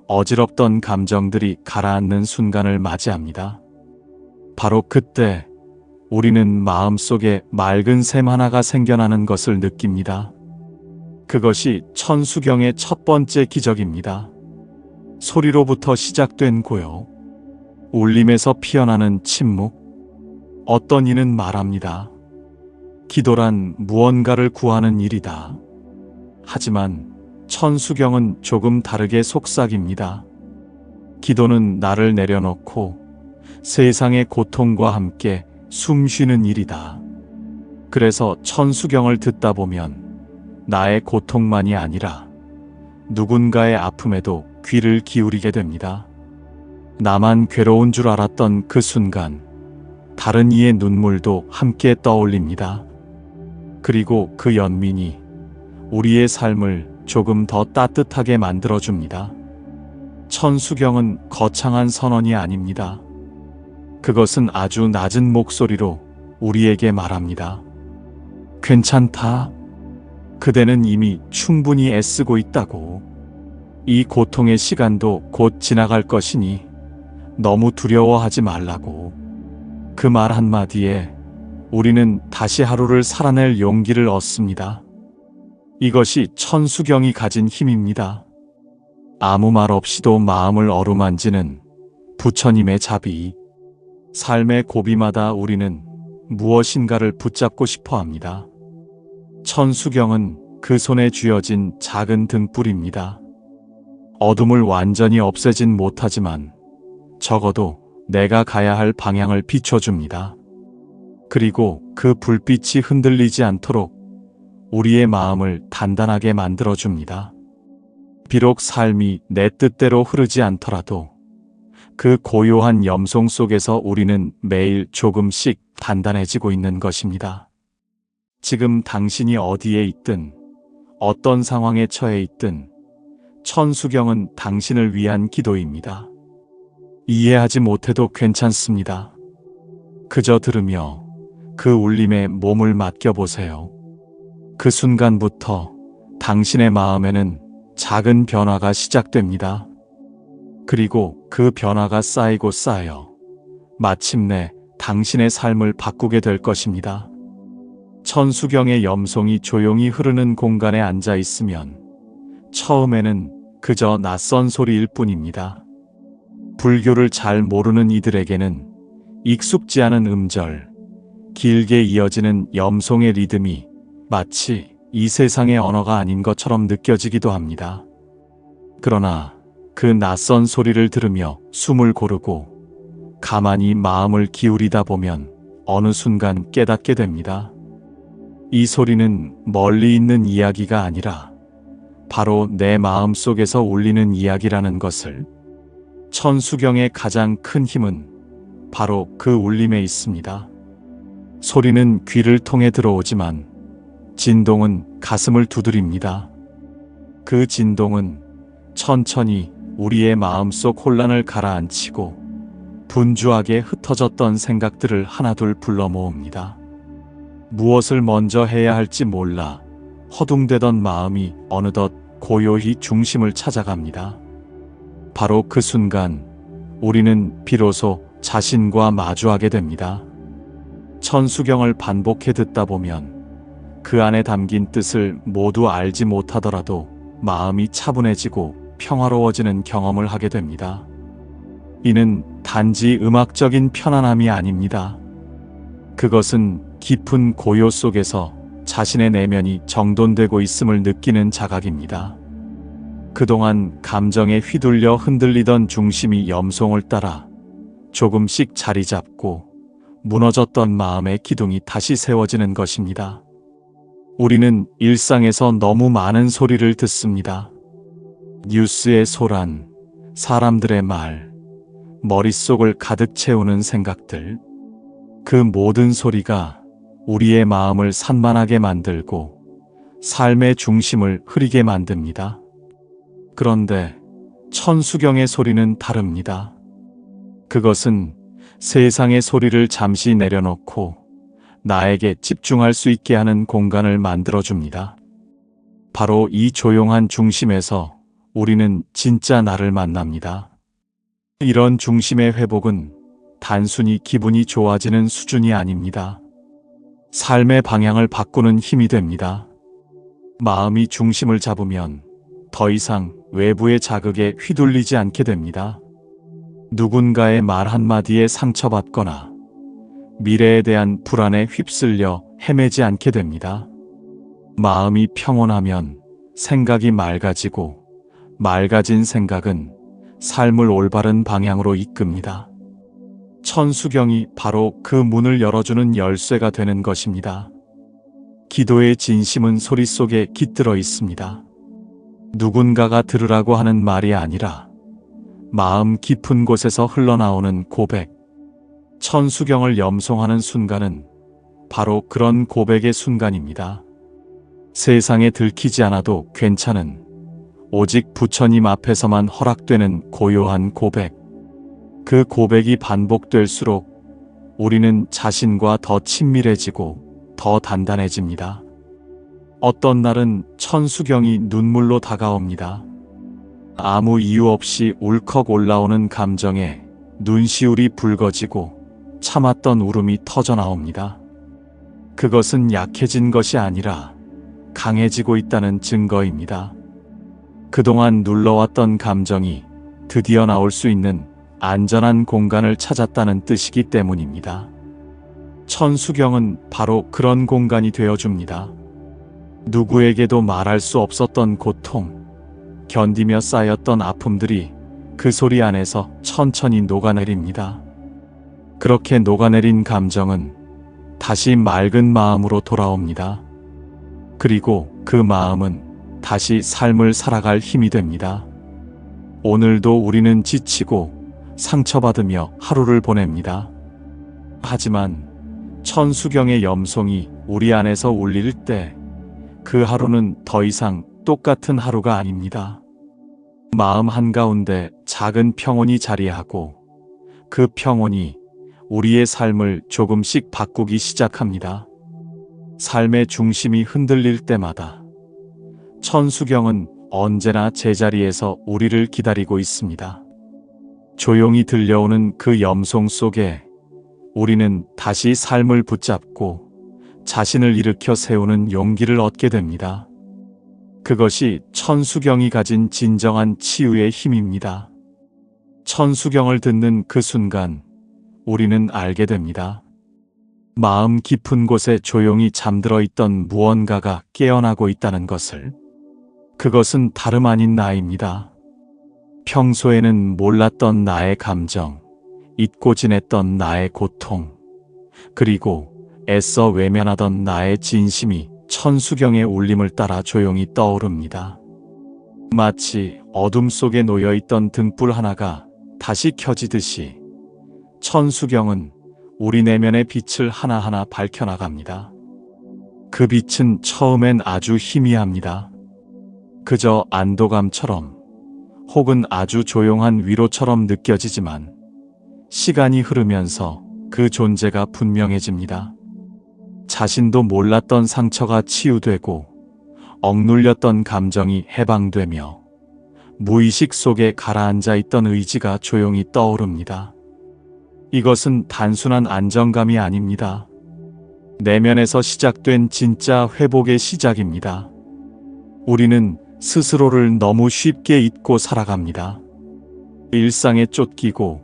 어지럽던 감정들이 가라앉는 순간을 맞이합니다. 바로 그때 우리는 마음속에 맑은 샘 하나가 생겨나는 것을 느낍니다. 그것이 천수경의 첫 번째 기적입니다. 소리로부터 시작된 고요, 울림에서 피어나는 침묵. 어떤 이는 말합니다. 기도란 무언가를 구하는 일이다. 하지만 천수경은 조금 다르게 속삭입니다. 기도는 나를 내려놓고 세상의 고통과 함께 숨 쉬는 일이다. 그래서 천수경을 듣다 보면 나의 고통만이 아니라 누군가의 아픔에도 귀를 기울이게 됩니다. 나만 괴로운 줄 알았던 그 순간 다른 이의 눈물도 함께 떠올립니다. 그리고 그 연민이 우리의 삶을 조금 더 따뜻하게 만들어줍니다. 천수경은 거창한 선언이 아닙니다. 그것은 아주 낮은 목소리로 우리에게 말합니다. 괜찮다. 그대는 이미 충분히 애쓰고 있다고. 이 고통의 시간도 곧 지나갈 것이니 너무 두려워하지 말라고. 그 말 한마디에 우리는 다시 하루를 살아낼 용기를 얻습니다. 이것이 천수경이 가진 힘입니다. 아무 말 없이도 마음을 어루만지는 부처님의 자비. 삶의 고비마다 우리는 무엇인가를 붙잡고 싶어 합니다. 천수경은 그 손에 쥐어진 작은 등불입니다. 어둠을 완전히 없애진 못하지만 적어도 내가 가야 할 방향을 비춰줍니다. 그리고 그 불빛이 흔들리지 않도록 우리의 마음을 단단하게 만들어줍니다. 비록 삶이 내 뜻대로 흐르지 않더라도 그 고요한 염송 속에서 우리는 매일 조금씩 단단해지고 있는 것입니다. 지금 당신이 어디에 있든 어떤 상황에 처해 있든 천수경은 당신을 위한 기도입니다. 이해하지 못해도 괜찮습니다. 그저 들으며 그 울림에 몸을 맡겨보세요. 그 순간부터 당신의 마음에는 작은 변화가 시작됩니다. 그리고 그 변화가 쌓이고 쌓여 마침내 당신의 삶을 바꾸게 될 것입니다. 천수경의 염송이 조용히 흐르는 공간에 앉아 있으면 처음에는 그저 낯선 소리일 뿐입니다. 불교를 잘 모르는 이들에게는 익숙지 않은 음절, 길게 이어지는 염송의 리듬이 마치 이 세상의 언어가 아닌 것처럼 느껴지기도 합니다. 그러나 그 낯선 소리를 들으며 숨을 고르고 가만히 마음을 기울이다 보면 어느 순간 깨닫게 됩니다. 이 소리는 멀리 있는 이야기가 아니라 바로 내 마음 속에서 울리는 이야기라는 것을. 천수경의 가장 큰 힘은 바로 그 울림에 있습니다. 소리는 귀를 통해 들어오지만 진동은 가슴을 두드립니다. 그 진동은 천천히 우리의 마음속 혼란을 가라앉히고 분주하게 흩어졌던 생각들을 하나둘 불러 모읍니다. 무엇을 먼저 해야 할지 몰라 허둥대던 마음이 어느덧 고요히 중심을 찾아갑니다. 바로 그 순간 우리는 비로소 자신과 마주하게 됩니다. 천수경을 반복해 듣다 보면 그 안에 담긴 뜻을 모두 알지 못하더라도 마음이 차분해지고 평화로워지는 경험을 하게 됩니다. 이는 단지 음악적인 편안함이 아닙니다. 그것은 깊은 고요 속에서 자신의 내면이 정돈되고 있음을 느끼는 자각입니다. 그동안 감정에 휘둘려 흔들리던 중심이 염송을 따라 조금씩 자리 잡고 무너졌던 마음의 기둥이 다시 세워지는 것입니다. 우리는 일상에서 너무 많은 소리를 듣습니다. 뉴스의 소란, 사람들의 말, 머릿속을 가득 채우는 생각들. 그 모든 소리가 우리의 마음을 산만하게 만들고 삶의 중심을 흐리게 만듭니다. 그런데 천수경의 소리는 다릅니다. 그것은 세상의 소리를 잠시 내려놓고 나에게 집중할 수 있게 하는 공간을 만들어줍니다. 바로 이 조용한 중심에서 우리는 진짜 나를 만납니다. 이런 중심의 회복은 단순히 기분이 좋아지는 수준이 아닙니다. 삶의 방향을 바꾸는 힘이 됩니다. 마음이 중심을 잡으면 더 이상 외부의 자극에 휘둘리지 않게 됩니다. 누군가의 말 한마디에 상처받거나 미래에 대한 불안에 휩쓸려 헤매지 않게 됩니다. 마음이 평온하면 생각이 맑아지고 맑아진 생각은 삶을 올바른 방향으로 이끕니다. 천수경이 바로 그 문을 열어주는 열쇠가 되는 것입니다. 기도의 진심은 소리 속에 깃들어 있습니다. 누군가가 들으라고 하는 말이 아니라 마음 깊은 곳에서 흘러나오는 고백. 천수경을 염송하는 순간은 바로 그런 고백의 순간입니다. 세상에 들키지 않아도 괜찮은, 오직 부처님 앞에서만 허락되는 고요한 고백. 그 고백이 반복될수록 우리는 자신과 더 친밀해지고 더 단단해집니다. 어떤 날은 천수경이 눈물로 다가옵니다. 아무 이유 없이 울컥 올라오는 감정에 눈시울이 붉어지고 참았던 울음이 터져나옵니다. 그것은 약해진 것이 아니라 강해지고 있다는 증거입니다. 그동안 눌러왔던 감정이 드디어 나올 수 있는 안전한 공간을 찾았다는 뜻이기 때문입니다. 천수경은 바로 그런 공간이 되어줍니다. 누구에게도 말할 수 없었던 고통, 견디며 쌓였던 아픔들이 그 소리 안에서 천천히 녹아내립니다. 그렇게 녹아내린 감정은 다시 맑은 마음으로 돌아옵니다. 그리고 그 마음은 다시 삶을 살아갈 힘이 됩니다. 오늘도 우리는 지치고 상처받으며 하루를 보냅니다. 하지만 천수경의 염송이 우리 안에서 울릴 때 그 하루는 더 이상 똑같은 하루가 아닙니다. 마음 한가운데 작은 평온이 자리하고 그 평온이 우리의 삶을 조금씩 바꾸기 시작합니다. 삶의 중심이 흔들릴 때마다 천수경은 언제나 제자리에서 우리를 기다리고 있습니다. 조용히 들려오는 그 염송 속에 우리는 다시 삶을 붙잡고 자신을 일으켜 세우는 용기를 얻게 됩니다. 그것이 천수경이 가진 진정한 치유의 힘입니다. 천수경을 듣는 그 순간 우리는 알게 됩니다. 마음 깊은 곳에 조용히 잠들어 있던 무언가가 깨어나고 있다는 것을. 그것은 다름 아닌 나입니다. 평소에는 몰랐던 나의 감정, 잊고 지냈던 나의 고통, 그리고 애써 외면하던 나의 진심이 천수경의 울림을 따라 조용히 떠오릅니다. 마치 어둠 속에 놓여있던 등불 하나가 다시 켜지듯이 천수경은 우리 내면의 빛을 하나하나 밝혀나갑니다. 그 빛은 처음엔 아주 희미합니다. 그저 안도감처럼 혹은 아주 조용한 위로처럼 느껴지지만 시간이 흐르면서 그 존재가 분명해집니다. 자신도 몰랐던 상처가 치유되고 억눌렸던 감정이 해방되며 무의식 속에 가라앉아 있던 의지가 조용히 떠오릅니다. 이것은 단순한 안정감이 아닙니다. 내면에서 시작된 진짜 회복의 시작입니다. 우리는 스스로를 너무 쉽게 잊고 살아갑니다. 일상에 쫓기고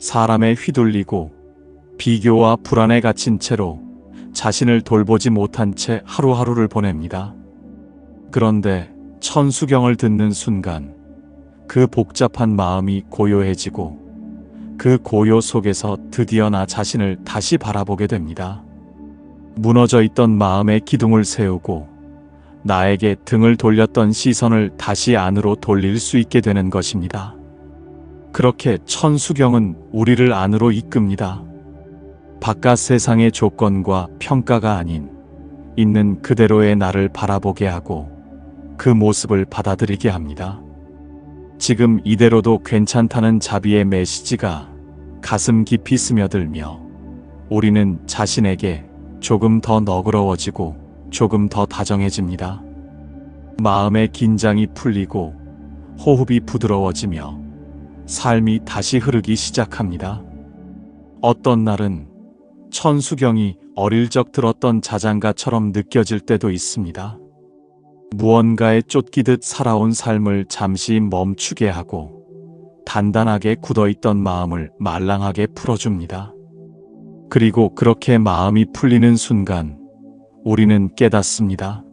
사람에 휘둘리고 비교와 불안에 갇힌 채로 자신을 돌보지 못한 채 하루하루를 보냅니다. 그런데 천수경을 듣는 순간 그 복잡한 마음이 고요해지고 그 고요 속에서 드디어 나 자신을 다시 바라보게 됩니다. 무너져 있던 마음의 기둥을 세우고 나에게 등을 돌렸던 시선을 다시 안으로 돌릴 수 있게 되는 것입니다. 그렇게 천수경은 우리를 안으로 이끕니다. 바깥 세상의 조건과 평가가 아닌 있는 그대로의 나를 바라보게 하고 그 모습을 받아들이게 합니다. 지금 이대로도 괜찮다는 자비의 메시지가 가슴 깊이 스며들며 우리는 자신에게 조금 더 너그러워지고 조금 더 다정해집니다. 마음의 긴장이 풀리고 호흡이 부드러워지며 삶이 다시 흐르기 시작합니다. 어떤 날은 천수경이 어릴 적 들었던 자장가처럼 느껴질 때도 있습니다. 무언가에 쫓기듯 살아온 삶을 잠시 멈추게 하고 단단하게 굳어있던 마음을 말랑하게 풀어줍니다. 그리고 그렇게 마음이 풀리는 순간 우리는 깨닫습니다.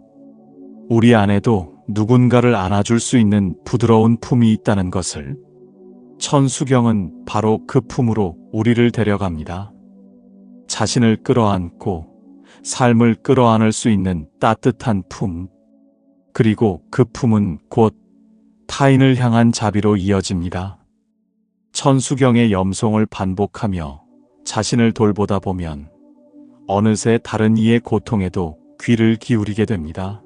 우리 안에도 누군가를 안아줄 수 있는 부드러운 품이 있다는 것을. 천수경은 바로 그 품으로 우리를 데려갑니다. 자신을 끌어안고 삶을 끌어안을 수 있는 따뜻한 품. 그리고 그 품은 곧 타인을 향한 자비로 이어집니다. 천수경의 염송을 반복하며 자신을 돌보다 보면 어느새 다른 이의 고통에도 귀를 기울이게 됩니다.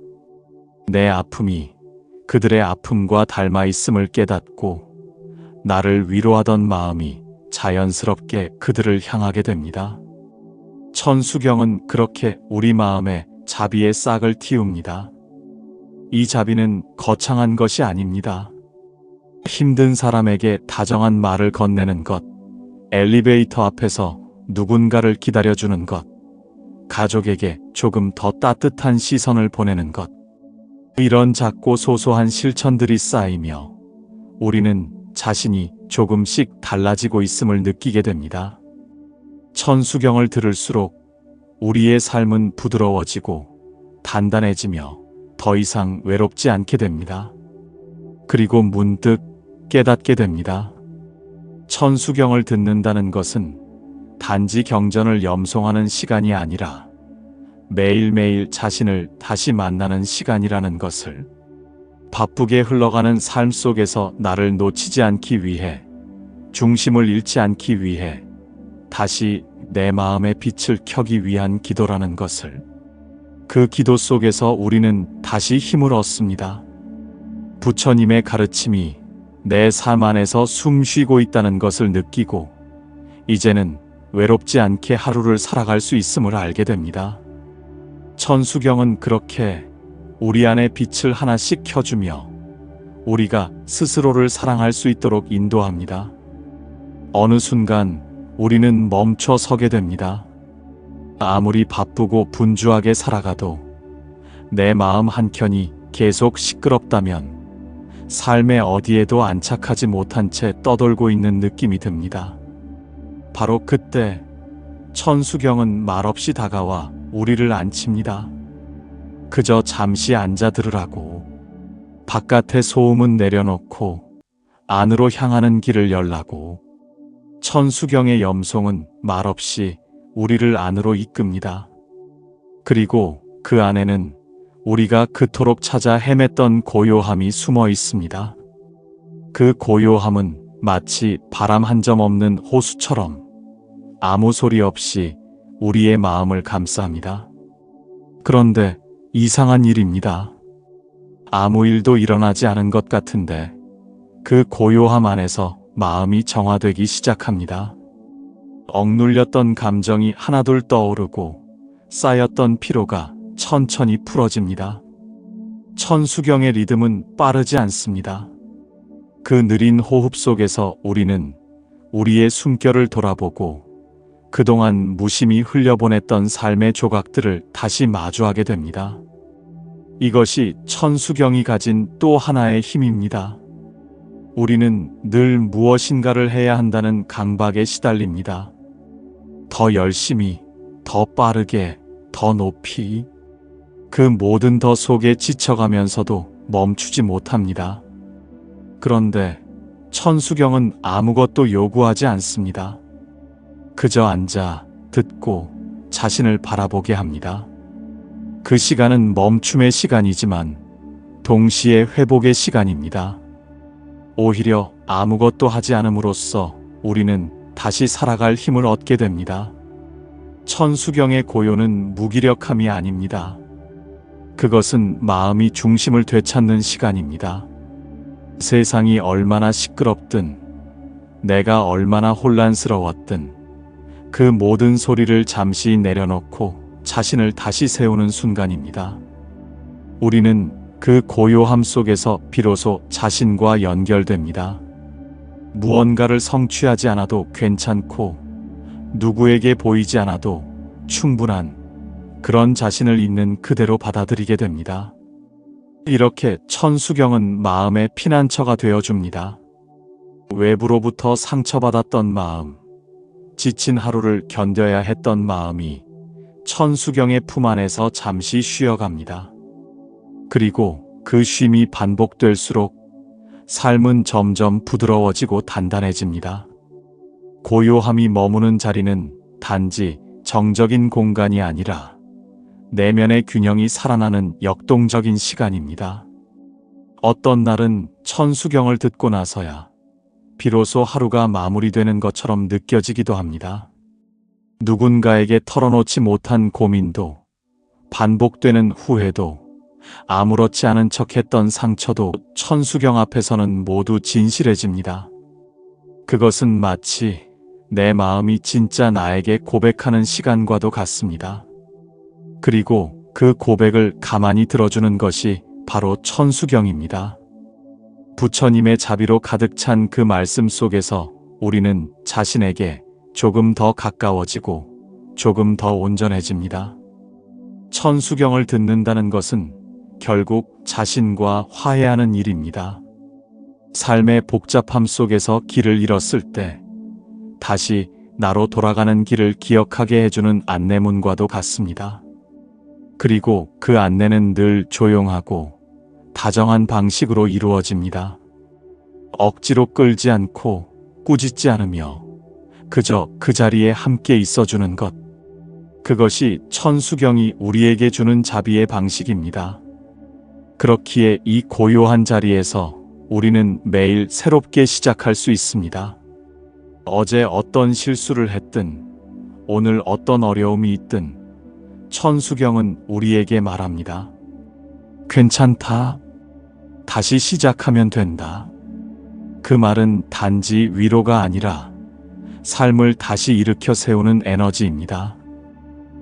내 아픔이 그들의 아픔과 닮아 있음을 깨닫고 나를 위로하던 마음이 자연스럽게 그들을 향하게 됩니다. 천수경은 그렇게 우리 마음에 자비의 싹을 틔웁니다. 이 자비는 거창한 것이 아닙니다. 힘든 사람에게 다정한 말을 건네는 것, 엘리베이터 앞에서 누군가를 기다려주는 것, 가족에게 조금 더 따뜻한 시선을 보내는 것, 이런 작고 소소한 실천들이 쌓이며 우리는 자신이 조금씩 달라지고 있음을 느끼게 됩니다. 천수경을 들을수록 우리의 삶은 부드러워지고 단단해지며 더 이상 외롭지 않게 됩니다. 그리고 문득 깨닫게 됩니다. 천수경을 듣는다는 것은 단지 경전을 염송하는 시간이 아니라 매일매일 자신을 다시 만나는 시간이라는 것을, 바쁘게 흘러가는 삶 속에서 나를 놓치지 않기 위해, 중심을 잃지 않기 위해 다시 내 마음의 빛을 켜기 위한 기도라는 것을, 그 기도 속에서 우리는 다시 힘을 얻습니다. 부처님의 가르침이 내 삶 안에서 숨 쉬고 있다는 것을 느끼고 이제는 외롭지 않게 하루를 살아갈 수 있음을 알게 됩니다. 천수경은 그렇게 우리 안에 빛을 하나씩 켜주며 우리가 스스로를 사랑할 수 있도록 인도합니다. 어느 순간 우리는 멈춰 서게 됩니다. 아무리 바쁘고 분주하게 살아가도 내 마음 한켠이 계속 시끄럽다면 삶의 어디에도 안착하지 못한 채 떠돌고 있는 느낌이 듭니다. 바로 그때 천수경은 말없이 다가와 우리를 안칩니다. 그저 잠시 앉아 들으라고, 바깥의 소음은 내려놓고 안으로 향하는 길을 열라고. 천수경의 염송은 말없이 우리를 안으로 이끕니다. 그리고 그 안에는 우리가 그토록 찾아 헤맸던 고요함이 숨어 있습니다. 그 고요함은 마치 바람 한 점 없는 호수처럼 아무 소리 없이 우리의 마음을 감쌉니다. 그런데 이상한 일입니다. 아무 일도 일어나지 않은 것 같은데 그 고요함 안에서 마음이 정화되기 시작합니다. 억눌렸던 감정이 하나둘 떠오르고 쌓였던 피로가 천천히 풀어집니다. 천수경의 리듬은 빠르지 않습니다. 그 느린 호흡 속에서 우리는 우리의 숨결을 돌아보고 그동안 무심히 흘려보냈던 삶의 조각들을 다시 마주하게 됩니다. 이것이 천수경이 가진 또 하나의 힘입니다. 우리는 늘 무엇인가를 해야 한다는 강박에 시달립니다. 더 열심히, 더 빠르게, 더 높이. 그 모든 더 속에 지쳐가면서도 멈추지 못합니다. 그런데 천수경은 아무것도 요구하지 않습니다. 그저 앉아 듣고 자신을 바라보게 합니다. 그 시간은 멈춤의 시간이지만 동시에 회복의 시간입니다. 오히려 아무것도 하지 않음으로써 우리는 다시 살아갈 힘을 얻게 됩니다. 천수경의 고요는 무기력함이 아닙니다. 그것은 마음이 중심을 되찾는 시간입니다. 세상이 얼마나 시끄럽든, 내가 얼마나 혼란스러웠든 그 모든 소리를 잠시 내려놓고 자신을 다시 세우는 순간입니다. 우리는 그 고요함 속에서 비로소 자신과 연결됩니다. 무언가를 성취하지 않아도 괜찮고 누구에게 보이지 않아도 충분한 그런 자신을 있는 그대로 받아들이게 됩니다. 이렇게 천수경은 마음의 피난처가 되어줍니다. 외부로부터 상처받았던 마음, 지친 하루를 견뎌야 했던 마음이 천수경의 품 안에서 잠시 쉬어갑니다. 그리고 그 쉼이 반복될수록 삶은 점점 부드러워지고 단단해집니다. 고요함이 머무는 자리는 단지 정적인 공간이 아니라 내면의 균형이 살아나는 역동적인 시간입니다. 어떤 날은 천수경을 듣고 나서야 비로소 하루가 마무리되는 것처럼 느껴지기도 합니다. 누군가에게 털어놓지 못한 고민도, 반복되는 후회도, 아무렇지 않은 척했던 상처도 천수경 앞에서는 모두 진실해집니다. 그것은 마치 내 마음이 진짜 나에게 고백하는 시간과도 같습니다. 그리고 그 고백을 가만히 들어주는 것이 바로 천수경입니다. 부처님의 자비로 가득 찬 그 말씀 속에서 우리는 자신에게 조금 더 가까워지고 조금 더 온전해집니다. 천수경을 듣는다는 것은 결국 자신과 화해하는 일입니다. 삶의 복잡함 속에서 길을 잃었을 때 다시 나로 돌아가는 길을 기억하게 해주는 안내문과도 같습니다. 그리고 그 안내는 늘 조용하고 다정한 방식으로 이루어집니다. 억지로 끌지 않고 꾸짖지 않으며 그저 그 자리에 함께 있어주는 것. 그것이 천수경이 우리에게 주는 자비의 방식입니다. 그렇기에 이 고요한 자리에서 우리는 매일 새롭게 시작할 수 있습니다. 어제 어떤 실수를 했든 오늘 어떤 어려움이 있든 천수경은 우리에게 말합니다. 괜찮다. 다시 시작하면 된다. 그 말은 단지 위로가 아니라 삶을 다시 일으켜 세우는 에너지입니다.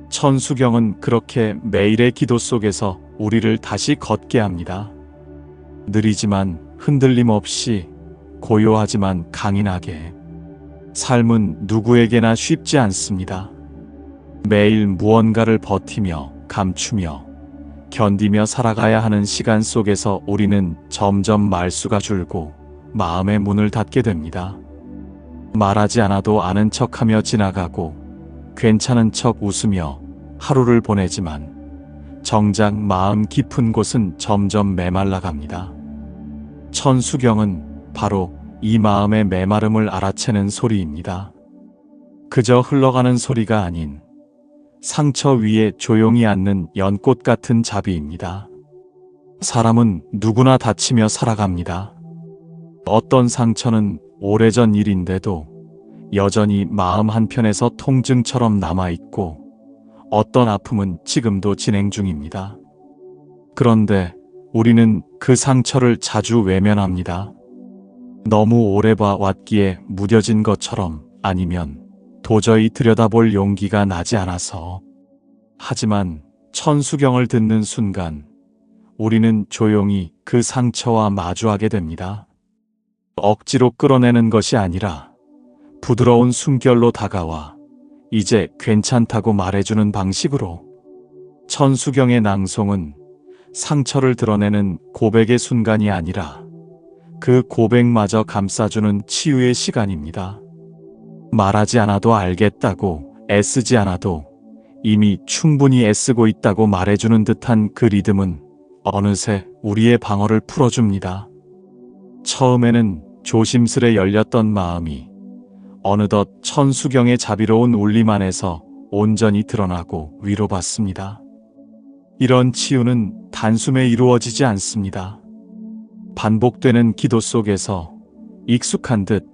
천수경은 그렇게 매일의 기도 속에서 우리를 다시 걷게 합니다. 느리지만 흔들림 없이, 고요하지만 강인하게. 삶은 누구에게나 쉽지 않습니다. 매일 무언가를 버티며, 감추며, 견디며 살아가야 하는 시간 속에서 우리는 점점 말수가 줄고 마음의 문을 닫게 됩니다. 말하지 않아도 아는 척하며 지나가고 괜찮은 척 웃으며 하루를 보내지만 정작 마음 깊은 곳은 점점 메말라갑니다. 천수경은 바로 이 마음의 메마름을 알아채는 소리입니다. 그저 흘러가는 소리가 아닌 상처 위에 조용히 앉는 연꽃 같은 자비입니다. 사람은 누구나 다치며 살아갑니다. 어떤 상처는 오래전 일인데도 여전히 마음 한편에서 통증처럼 남아있고 어떤 아픔은 지금도 진행 중입니다. 그런데 우리는 그 상처를 자주 외면합니다. 너무 오래 봐왔기에 무뎌진 것처럼, 아니면 도저히 들여다볼 용기가 나지 않아서. 하지만 천수경을 듣는 순간 우리는 조용히 그 상처와 마주하게 됩니다. 억지로 끌어내는 것이 아니라 부드러운 숨결로 다가와 이제 괜찮다고 말해주는 방식으로. 천수경의 낭송은 상처를 드러내는 고백의 순간이 아니라 그 고백마저 감싸주는 치유의 시간입니다. 말하지 않아도 알겠다고, 애쓰지 않아도 이미 충분히 애쓰고 있다고 말해주는 듯한 그 리듬은 어느새 우리의 방어를 풀어줍니다. 처음에는 조심스레 열렸던 마음이 어느덧 천수경의 자비로운 울림 안에서 온전히 드러나고 위로받습니다. 이런 치유는 단숨에 이루어지지 않습니다. 반복되는 기도 속에서, 익숙한 듯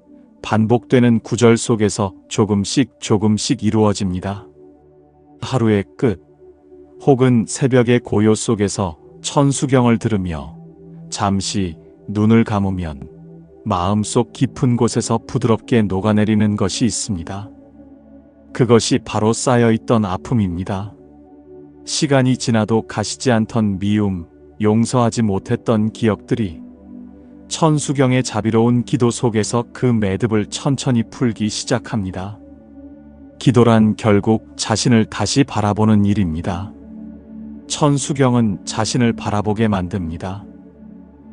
반복되는 구절 속에서 조금씩 이루어집니다. 하루의 끝, 혹은 새벽의 고요 속에서 천수경을 들으며 잠시 눈을 감으면 마음속 깊은 곳에서 부드럽게 녹아내리는 것이 있습니다. 그것이 바로 쌓여있던 아픔입니다. 시간이 지나도 가시지 않던 미움, 용서하지 못했던 기억들이 천수경의 자비로운 기도 속에서 그 매듭을 천천히 풀기 시작합니다. 기도란 결국 자신을 다시 바라보는 일입니다. 천수경은 자신을 바라보게 만듭니다.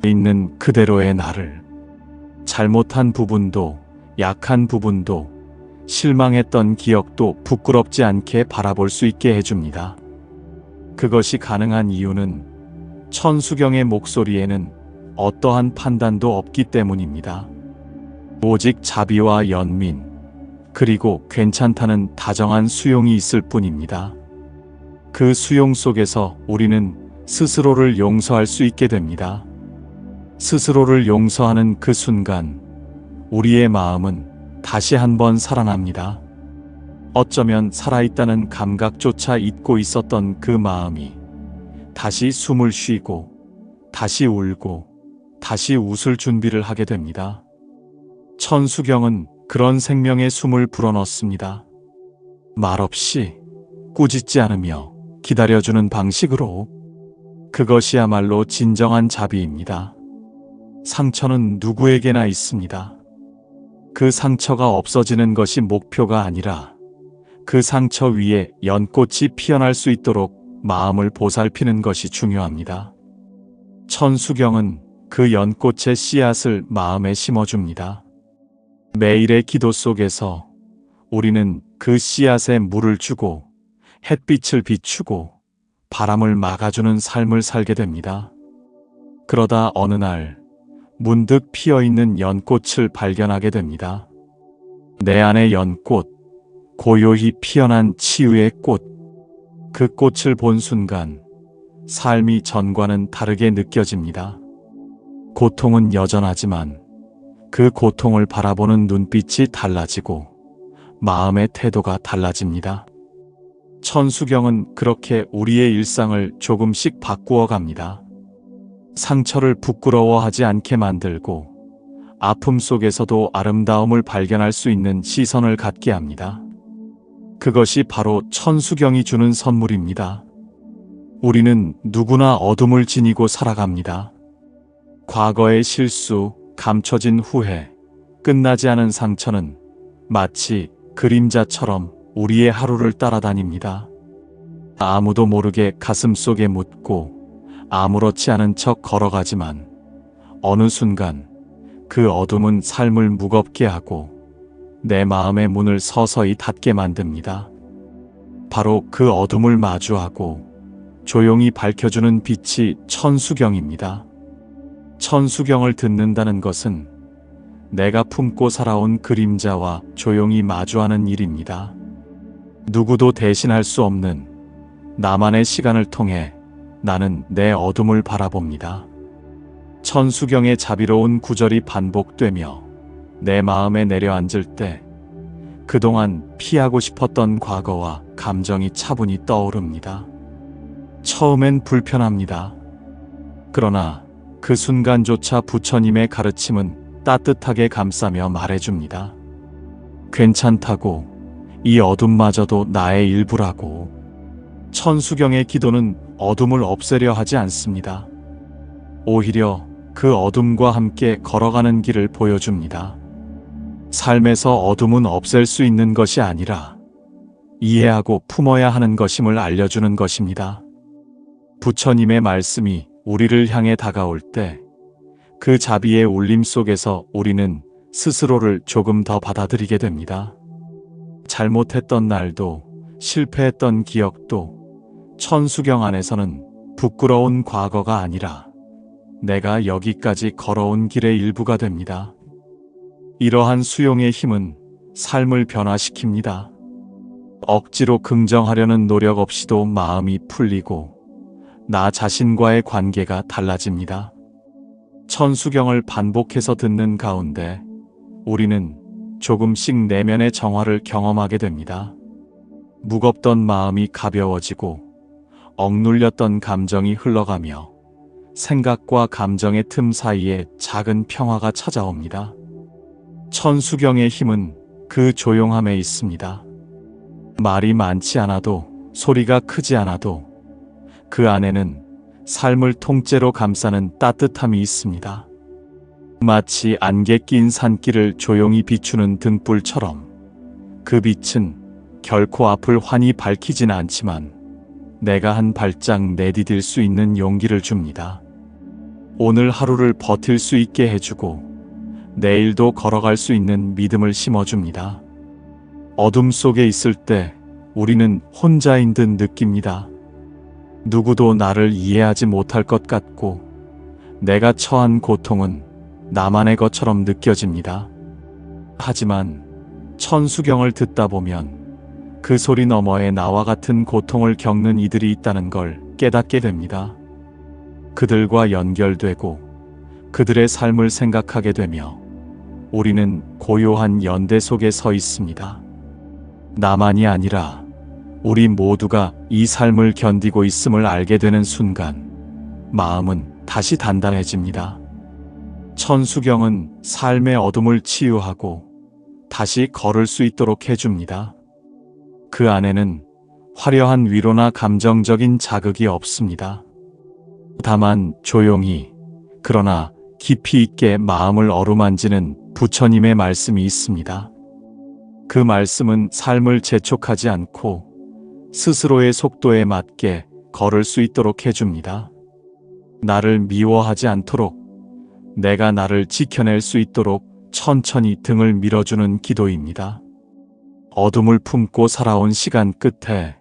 있는 그대로의 나를, 잘못한 부분도, 약한 부분도, 실망했던 기억도 부끄럽지 않게 바라볼 수 있게 해줍니다. 그것이 가능한 이유는 천수경의 목소리에는 어떠한 판단도 없기 때문입니다. 오직 자비와 연민, 그리고 괜찮다는 다정한 수용이 있을 뿐입니다. 그 수용 속에서 우리는 스스로를 용서할 수 있게 됩니다. 스스로를 용서하는 그 순간 우리의 마음은 다시 한번 살아납니다. 어쩌면 살아있다는 감각조차 잊고 있었던 그 마음이 다시 숨을 쉬고, 다시 울고, 다시 웃을 준비를 하게 됩니다. 천수경은 그런 생명의 숨을 불어넣습니다. 말없이, 꾸짖지 않으며 기다려주는 방식으로. 그것이야말로 진정한 자비입니다. 상처는 누구에게나 있습니다. 그 상처가 없어지는 것이 목표가 아니라 그 상처 위에 연꽃이 피어날 수 있도록 마음을 보살피는 것이 중요합니다. 천수경은 그 연꽃의 씨앗을 마음에 심어줍니다. 매일의 기도 속에서 우리는 그 씨앗에 물을 주고 햇빛을 비추고 바람을 막아주는 삶을 살게 됩니다. 그러다 어느 날 문득 피어있는 연꽃을 발견하게 됩니다. 내 안의 연꽃, 고요히 피어난 치유의 꽃. 그 꽃을 본 순간 삶이 전과는 다르게 느껴집니다. 고통은 여전하지만 그 고통을 바라보는 눈빛이 달라지고 마음의 태도가 달라집니다. 천수경은 그렇게 우리의 일상을 조금씩 바꾸어 갑니다. 상처를 부끄러워하지 않게 만들고 아픔 속에서도 아름다움을 발견할 수 있는 시선을 갖게 합니다. 그것이 바로 천수경이 주는 선물입니다. 우리는 누구나 어둠을 지니고 살아갑니다. 과거의 실수, 감춰진 후회, 끝나지 않은 상처는 마치 그림자처럼 우리의 하루를 따라다닙니다. 아무도 모르게 가슴속에 묻고 아무렇지 않은 척 걸어가지만 어느 순간 그 어둠은 삶을 무겁게 하고 내 마음의 문을 서서히 닫게 만듭니다. 바로 그 어둠을 마주하고 조용히 밝혀주는 빛이 천수경입니다. 천수경을 듣는다는 것은 내가 품고 살아온 그림자와 조용히 마주하는 일입니다. 누구도 대신할 수 없는 나만의 시간을 통해 나는 내 어둠을 바라봅니다. 천수경의 자비로운 구절이 반복되며 내 마음에 내려앉을 때 그동안 피하고 싶었던 과거와 감정이 차분히 떠오릅니다. 처음엔 불편합니다. 그러나 그 순간조차 부처님의 가르침은 따뜻하게 감싸며 말해줍니다. 괜찮다고, 이 어둠마저도 나의 일부라고. 천수경의 기도는 어둠을 없애려 하지 않습니다. 오히려 그 어둠과 함께 걸어가는 길을 보여줍니다. 삶에서 어둠은 없앨 수 있는 것이 아니라 이해하고 품어야 하는 것임을 알려주는 것입니다. 부처님의 말씀이 우리를 향해 다가올 때 그 자비의 울림 속에서 우리는 스스로를 조금 더 받아들이게 됩니다. 잘못했던 날도 실패했던 기억도 천수경 안에서는 부끄러운 과거가 아니라 내가 여기까지 걸어온 길의 일부가 됩니다. 이러한 수용의 힘은 삶을 변화시킵니다. 억지로 긍정하려는 노력 없이도 마음이 풀리고 나 자신과의 관계가 달라집니다. 천수경을 반복해서 듣는 가운데 우리는 조금씩 내면의 정화를 경험하게 됩니다. 무겁던 마음이 가벼워지고 억눌렸던 감정이 흘러가며 생각과 감정의 틈 사이에 작은 평화가 찾아옵니다. 천수경의 힘은 그 조용함에 있습니다. 말이 많지 않아도, 소리가 크지 않아도 그 안에는 삶을 통째로 감싸는 따뜻함이 있습니다. 마치 안개 낀 산길을 조용히 비추는 등불처럼 그 빛은 결코 앞을 환히 밝히진 않지만 내가 한 발짝 내디딜 수 있는 용기를 줍니다. 오늘 하루를 버틸 수 있게 해주고 내일도 걸어갈 수 있는 믿음을 심어줍니다. 어둠 속에 있을 때 우리는 혼자인 듯 느낍니다. 누구도 나를 이해하지 못할 것 같고 내가 처한 고통은 나만의 것처럼 느껴집니다. 하지만 천수경을 듣다 보면 그 소리 너머에 나와 같은 고통을 겪는 이들이 있다는 걸 깨닫게 됩니다. 그들과 연결되고 그들의 삶을 생각하게 되며 우리는 고요한 연대 속에 서 있습니다. 나만이 아니라 우리 모두가 이 삶을 견디고 있음을 알게 되는 순간 마음은 다시 단단해집니다. 천수경은 삶의 어둠을 치유하고 다시 걸을 수 있도록 해줍니다. 그 안에는 화려한 위로나 감정적인 자극이 없습니다. 다만 조용히, 그러나 깊이 있게 마음을 어루만지는 부처님의 말씀이 있습니다. 그 말씀은 삶을 재촉하지 않고 스스로의 속도에 맞게 걸을 수 있도록 해줍니다. 나를 미워하지 않도록, 내가 나를 지켜낼 수 있도록 천천히 등을 밀어주는 기도입니다. 어둠을 품고 살아온 시간 끝에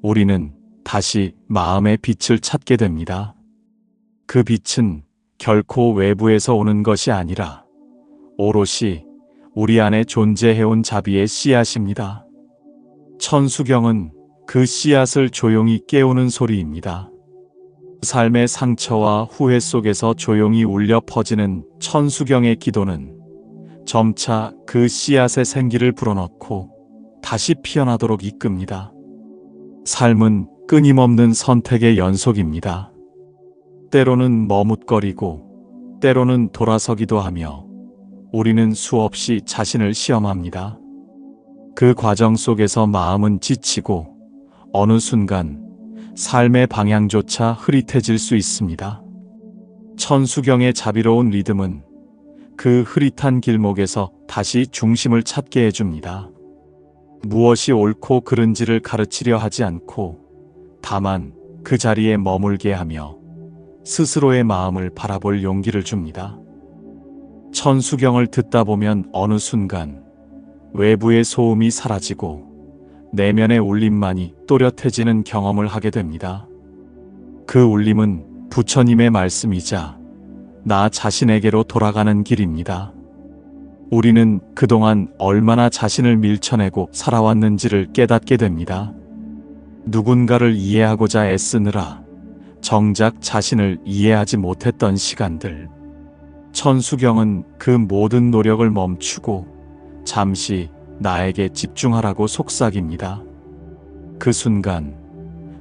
우리는 다시 마음의 빛을 찾게 됩니다. 그 빛은 결코 외부에서 오는 것이 아니라 오롯이 우리 안에 존재해온 자비의 씨앗입니다. 천수경은 그 씨앗을 조용히 깨우는 소리입니다. 삶의 상처와 후회 속에서 조용히 울려 퍼지는 천수경의 기도는 점차 그 씨앗의 생기를 불어넣고 다시 피어나도록 이끕니다. 삶은 끊임없는 선택의 연속입니다. 때로는 머뭇거리고 때로는 돌아서기도 하며 우리는 수없이 자신을 시험합니다. 그 과정 속에서 마음은 지치고 어느 순간 삶의 방향조차 흐릿해질 수 있습니다. 천수경의 자비로운 리듬은 그 흐릿한 길목에서 다시 중심을 찾게 해줍니다. 무엇이 옳고 그른지를 가르치려 하지 않고 다만 그 자리에 머물게 하며 스스로의 마음을 바라볼 용기를 줍니다. 천수경을 듣다 보면 어느 순간 외부의 소음이 사라지고 내면의 울림만이 또렷해지는 경험을 하게 됩니다. 그 울림은 부처님의 말씀이자 나 자신에게로 돌아가는 길입니다. 우리는 그동안 얼마나 자신을 밀쳐내고 살아왔는지를 깨닫게 됩니다. 누군가를 이해하고자 애쓰느라 정작 자신을 이해하지 못했던 시간들. 천수경은 그 모든 노력을 멈추고 잠시 나에게 집중하라고 속삭입니다. 그 순간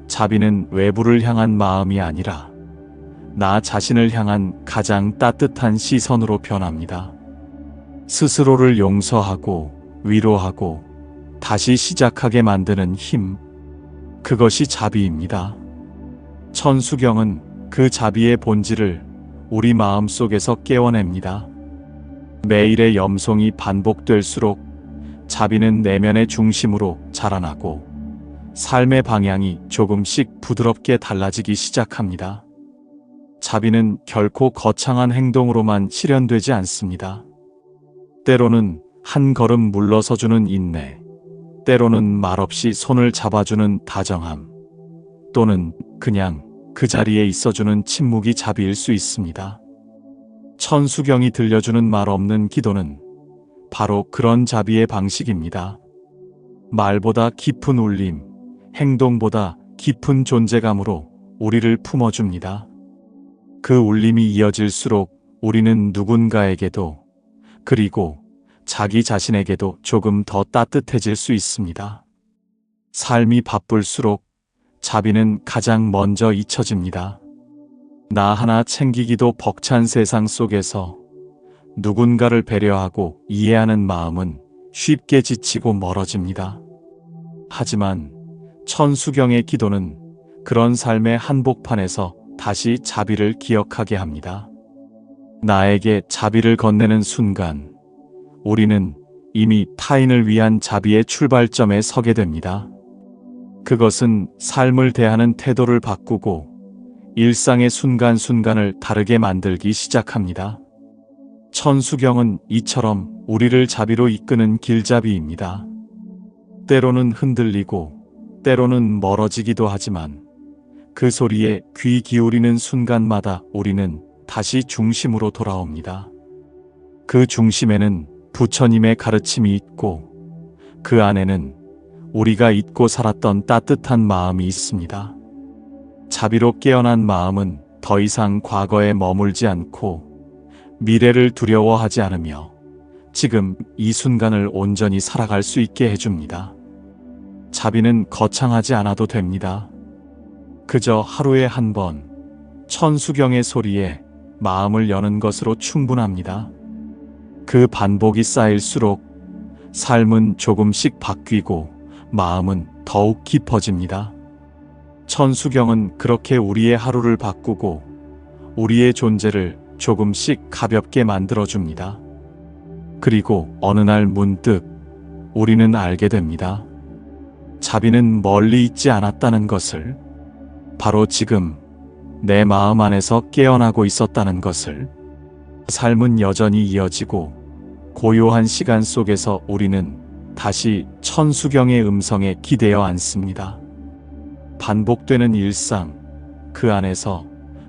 자비는 외부를 향한 마음이 아니라 나 자신을 향한 가장 따뜻한 시선으로 변합니다. 스스로를 용서하고 위로하고 다시 시작하게 만드는 힘, 그것이 자비입니다. 천수경은 그 자비의 본질을 우리 마음 속에서 깨워냅니다. 매일의 염송이 반복될수록 자비는 내면의 중심으로 자라나고 삶의 방향이 조금씩 부드럽게 달라지기 시작합니다. 자비는 결코 거창한 행동으로만 실현되지 않습니다. 때로는 한 걸음 물러서주는 인내, 때로는 말없이 손을 잡아주는 다정함, 또는 그냥 그 자리에 있어주는 침묵이 자비일 수 있습니다. 천수경이 들려주는 말 없는 기도는 바로 그런 자비의 방식입니다. 말보다 깊은 울림, 행동보다 깊은 존재감으로 우리를 품어줍니다. 그 울림이 이어질수록 우리는 누군가에게도 그리고 자기 자신에게도 조금 더 따뜻해질 수 있습니다. 삶이 바쁠수록 자비는 가장 먼저 잊혀집니다. 나 하나 챙기기도 벅찬 세상 속에서 누군가를 배려하고 이해하는 마음은 쉽게 지치고 멀어집니다. 하지만 천수경의 기도는 그런 삶의 한복판에서 다시 자비를 기억하게 합니다. 나에게 자비를 건네는 순간 우리는 이미 타인을 위한 자비의 출발점에 서게 됩니다. 그것은 삶을 대하는 태도를 바꾸고 일상의 순간순간을 다르게 만들기 시작합니다. 천수경은 이처럼 우리를 자비로 이끄는 길잡이입니다. 때로는 흔들리고 때로는 멀어지기도 하지만 그 소리에 귀 기울이는 순간마다 우리는 다시 중심으로 돌아옵니다. 그 중심에는 부처님의 가르침이 있고 그 안에는 우리가 잊고 살았던 따뜻한 마음이 있습니다. 자비로 깨어난 마음은 더 이상 과거에 머물지 않고 미래를 두려워하지 않으며 지금 이 순간을 온전히 살아갈 수 있게 해줍니다. 자비는 거창하지 않아도 됩니다. 그저 하루에 한 번 천수경의 소리에 마음을 여는 것으로 충분합니다. 그 반복이 쌓일수록 삶은 조금씩 바뀌고 마음은 더욱 깊어집니다. 천수경은 그렇게 우리의 하루를 바꾸고 우리의 존재를 조금씩 가볍게 만들어줍니다. 그리고 어느 날 문득 우리는 알게 됩니다. 자비는 멀리 있지 않았다는 것을. 바로 지금 내 마음 안에서 깨어나고 있었다는 것을. 삶은 여전히 이어지고 고요한 시간 속에서 우리는 다시 천수경의 음성에 기대어 앉습니다. 반복되는 일상, 그 안에서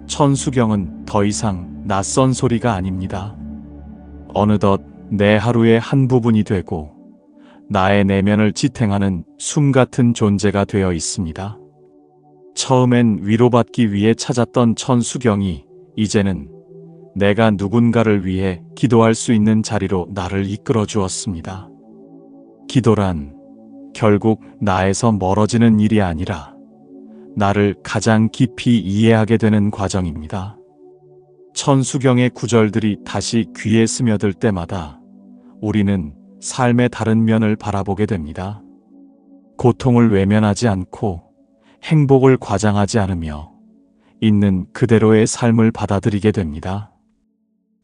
천수경은 더 이상 낯선 소리가 아닙니다. 어느덧 내 하루의 한 부분이 되고 나의 내면을 지탱하는 숨 같은 존재가 되어 있습니다. 처음엔 위로받기 위해 찾았던 천수경이 이제는 내가 누군가를 위해 기도할 수 있는 자리로 나를 이끌어 주었습니다. 기도란 결국 나에서 멀어지는 일이 아니라 나를 가장 깊이 이해하게 되는 과정입니다. 천수경의 구절들이 다시 귀에 스며들 때마다 우리는 삶의 다른 면을 바라보게 됩니다. 고통을 외면하지 않고 행복을 과장하지 않으며 있는 그대로의 삶을 받아들이게 됩니다.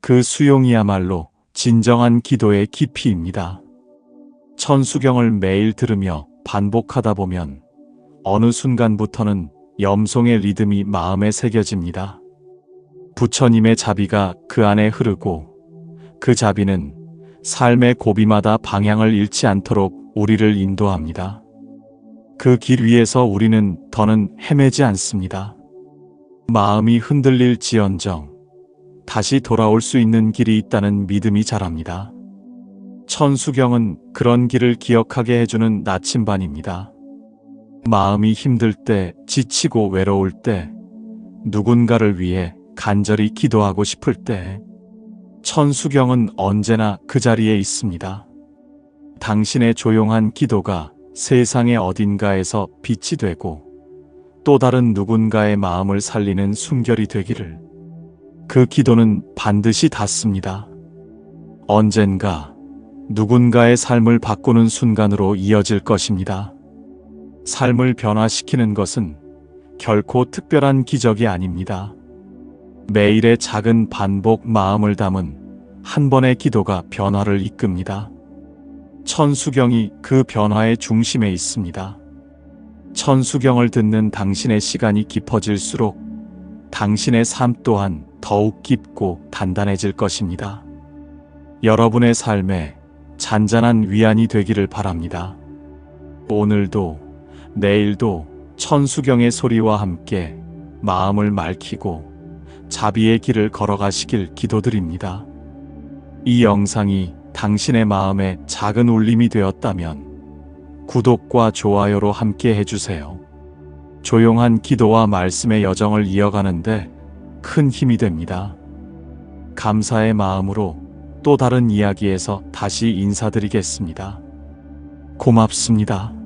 그 수용이야말로 진정한 기도의 깊이입니다. 천수경을 매일 들으며 반복하다 보면 어느 순간부터는 염송의 리듬이 마음에 새겨집니다. 부처님의 자비가 그 안에 흐르고 그 자비는 삶의 고비마다 방향을 잃지 않도록 우리를 인도합니다. 그 길 위에서 우리는 더는 헤매지 않습니다. 마음이 흔들릴지언정 다시 돌아올 수 있는 길이 있다는 믿음이 자랍니다. 천수경은 그런 길을 기억하게 해주는 나침반입니다. 마음이 힘들 때, 지치고 외로울 때, 누군가를 위해 간절히 기도하고 싶을 때, 천수경은 언제나 그 자리에 있습니다. 당신의 조용한 기도가 세상의 어딘가에서 빛이 되고 또 다른 누군가의 마음을 살리는 숨결이 되기를. 그 기도는 반드시 닿습니다. 언젠가 누군가의 삶을 바꾸는 순간으로 이어질 것입니다. 삶을 변화시키는 것은 결코 특별한 기적이 아닙니다. 매일의 작은 반복, 마음을 담은 한 번의 기도가 변화를 이끕니다. 천수경이 그 변화의 중심에 있습니다. 천수경을 듣는 당신의 시간이 깊어질수록 당신의 삶 또한 더욱 깊고 단단해질 것입니다. 여러분의 삶에 잔잔한 위안이 되기를 바랍니다. 오늘도 내일도 천수경의 소리와 함께 마음을 맑히고 자비의 길을 걸어가시길 기도드립니다. 이 영상이 당신의 마음에 작은 울림이 되었다면 구독과 좋아요로 함께 해주세요. 조용한 기도와 말씀의 여정을 이어가는데 큰 힘이 됩니다. 감사의 마음으로 또 다른 이야기에서 다시 인사드리겠습니다. 고맙습니다.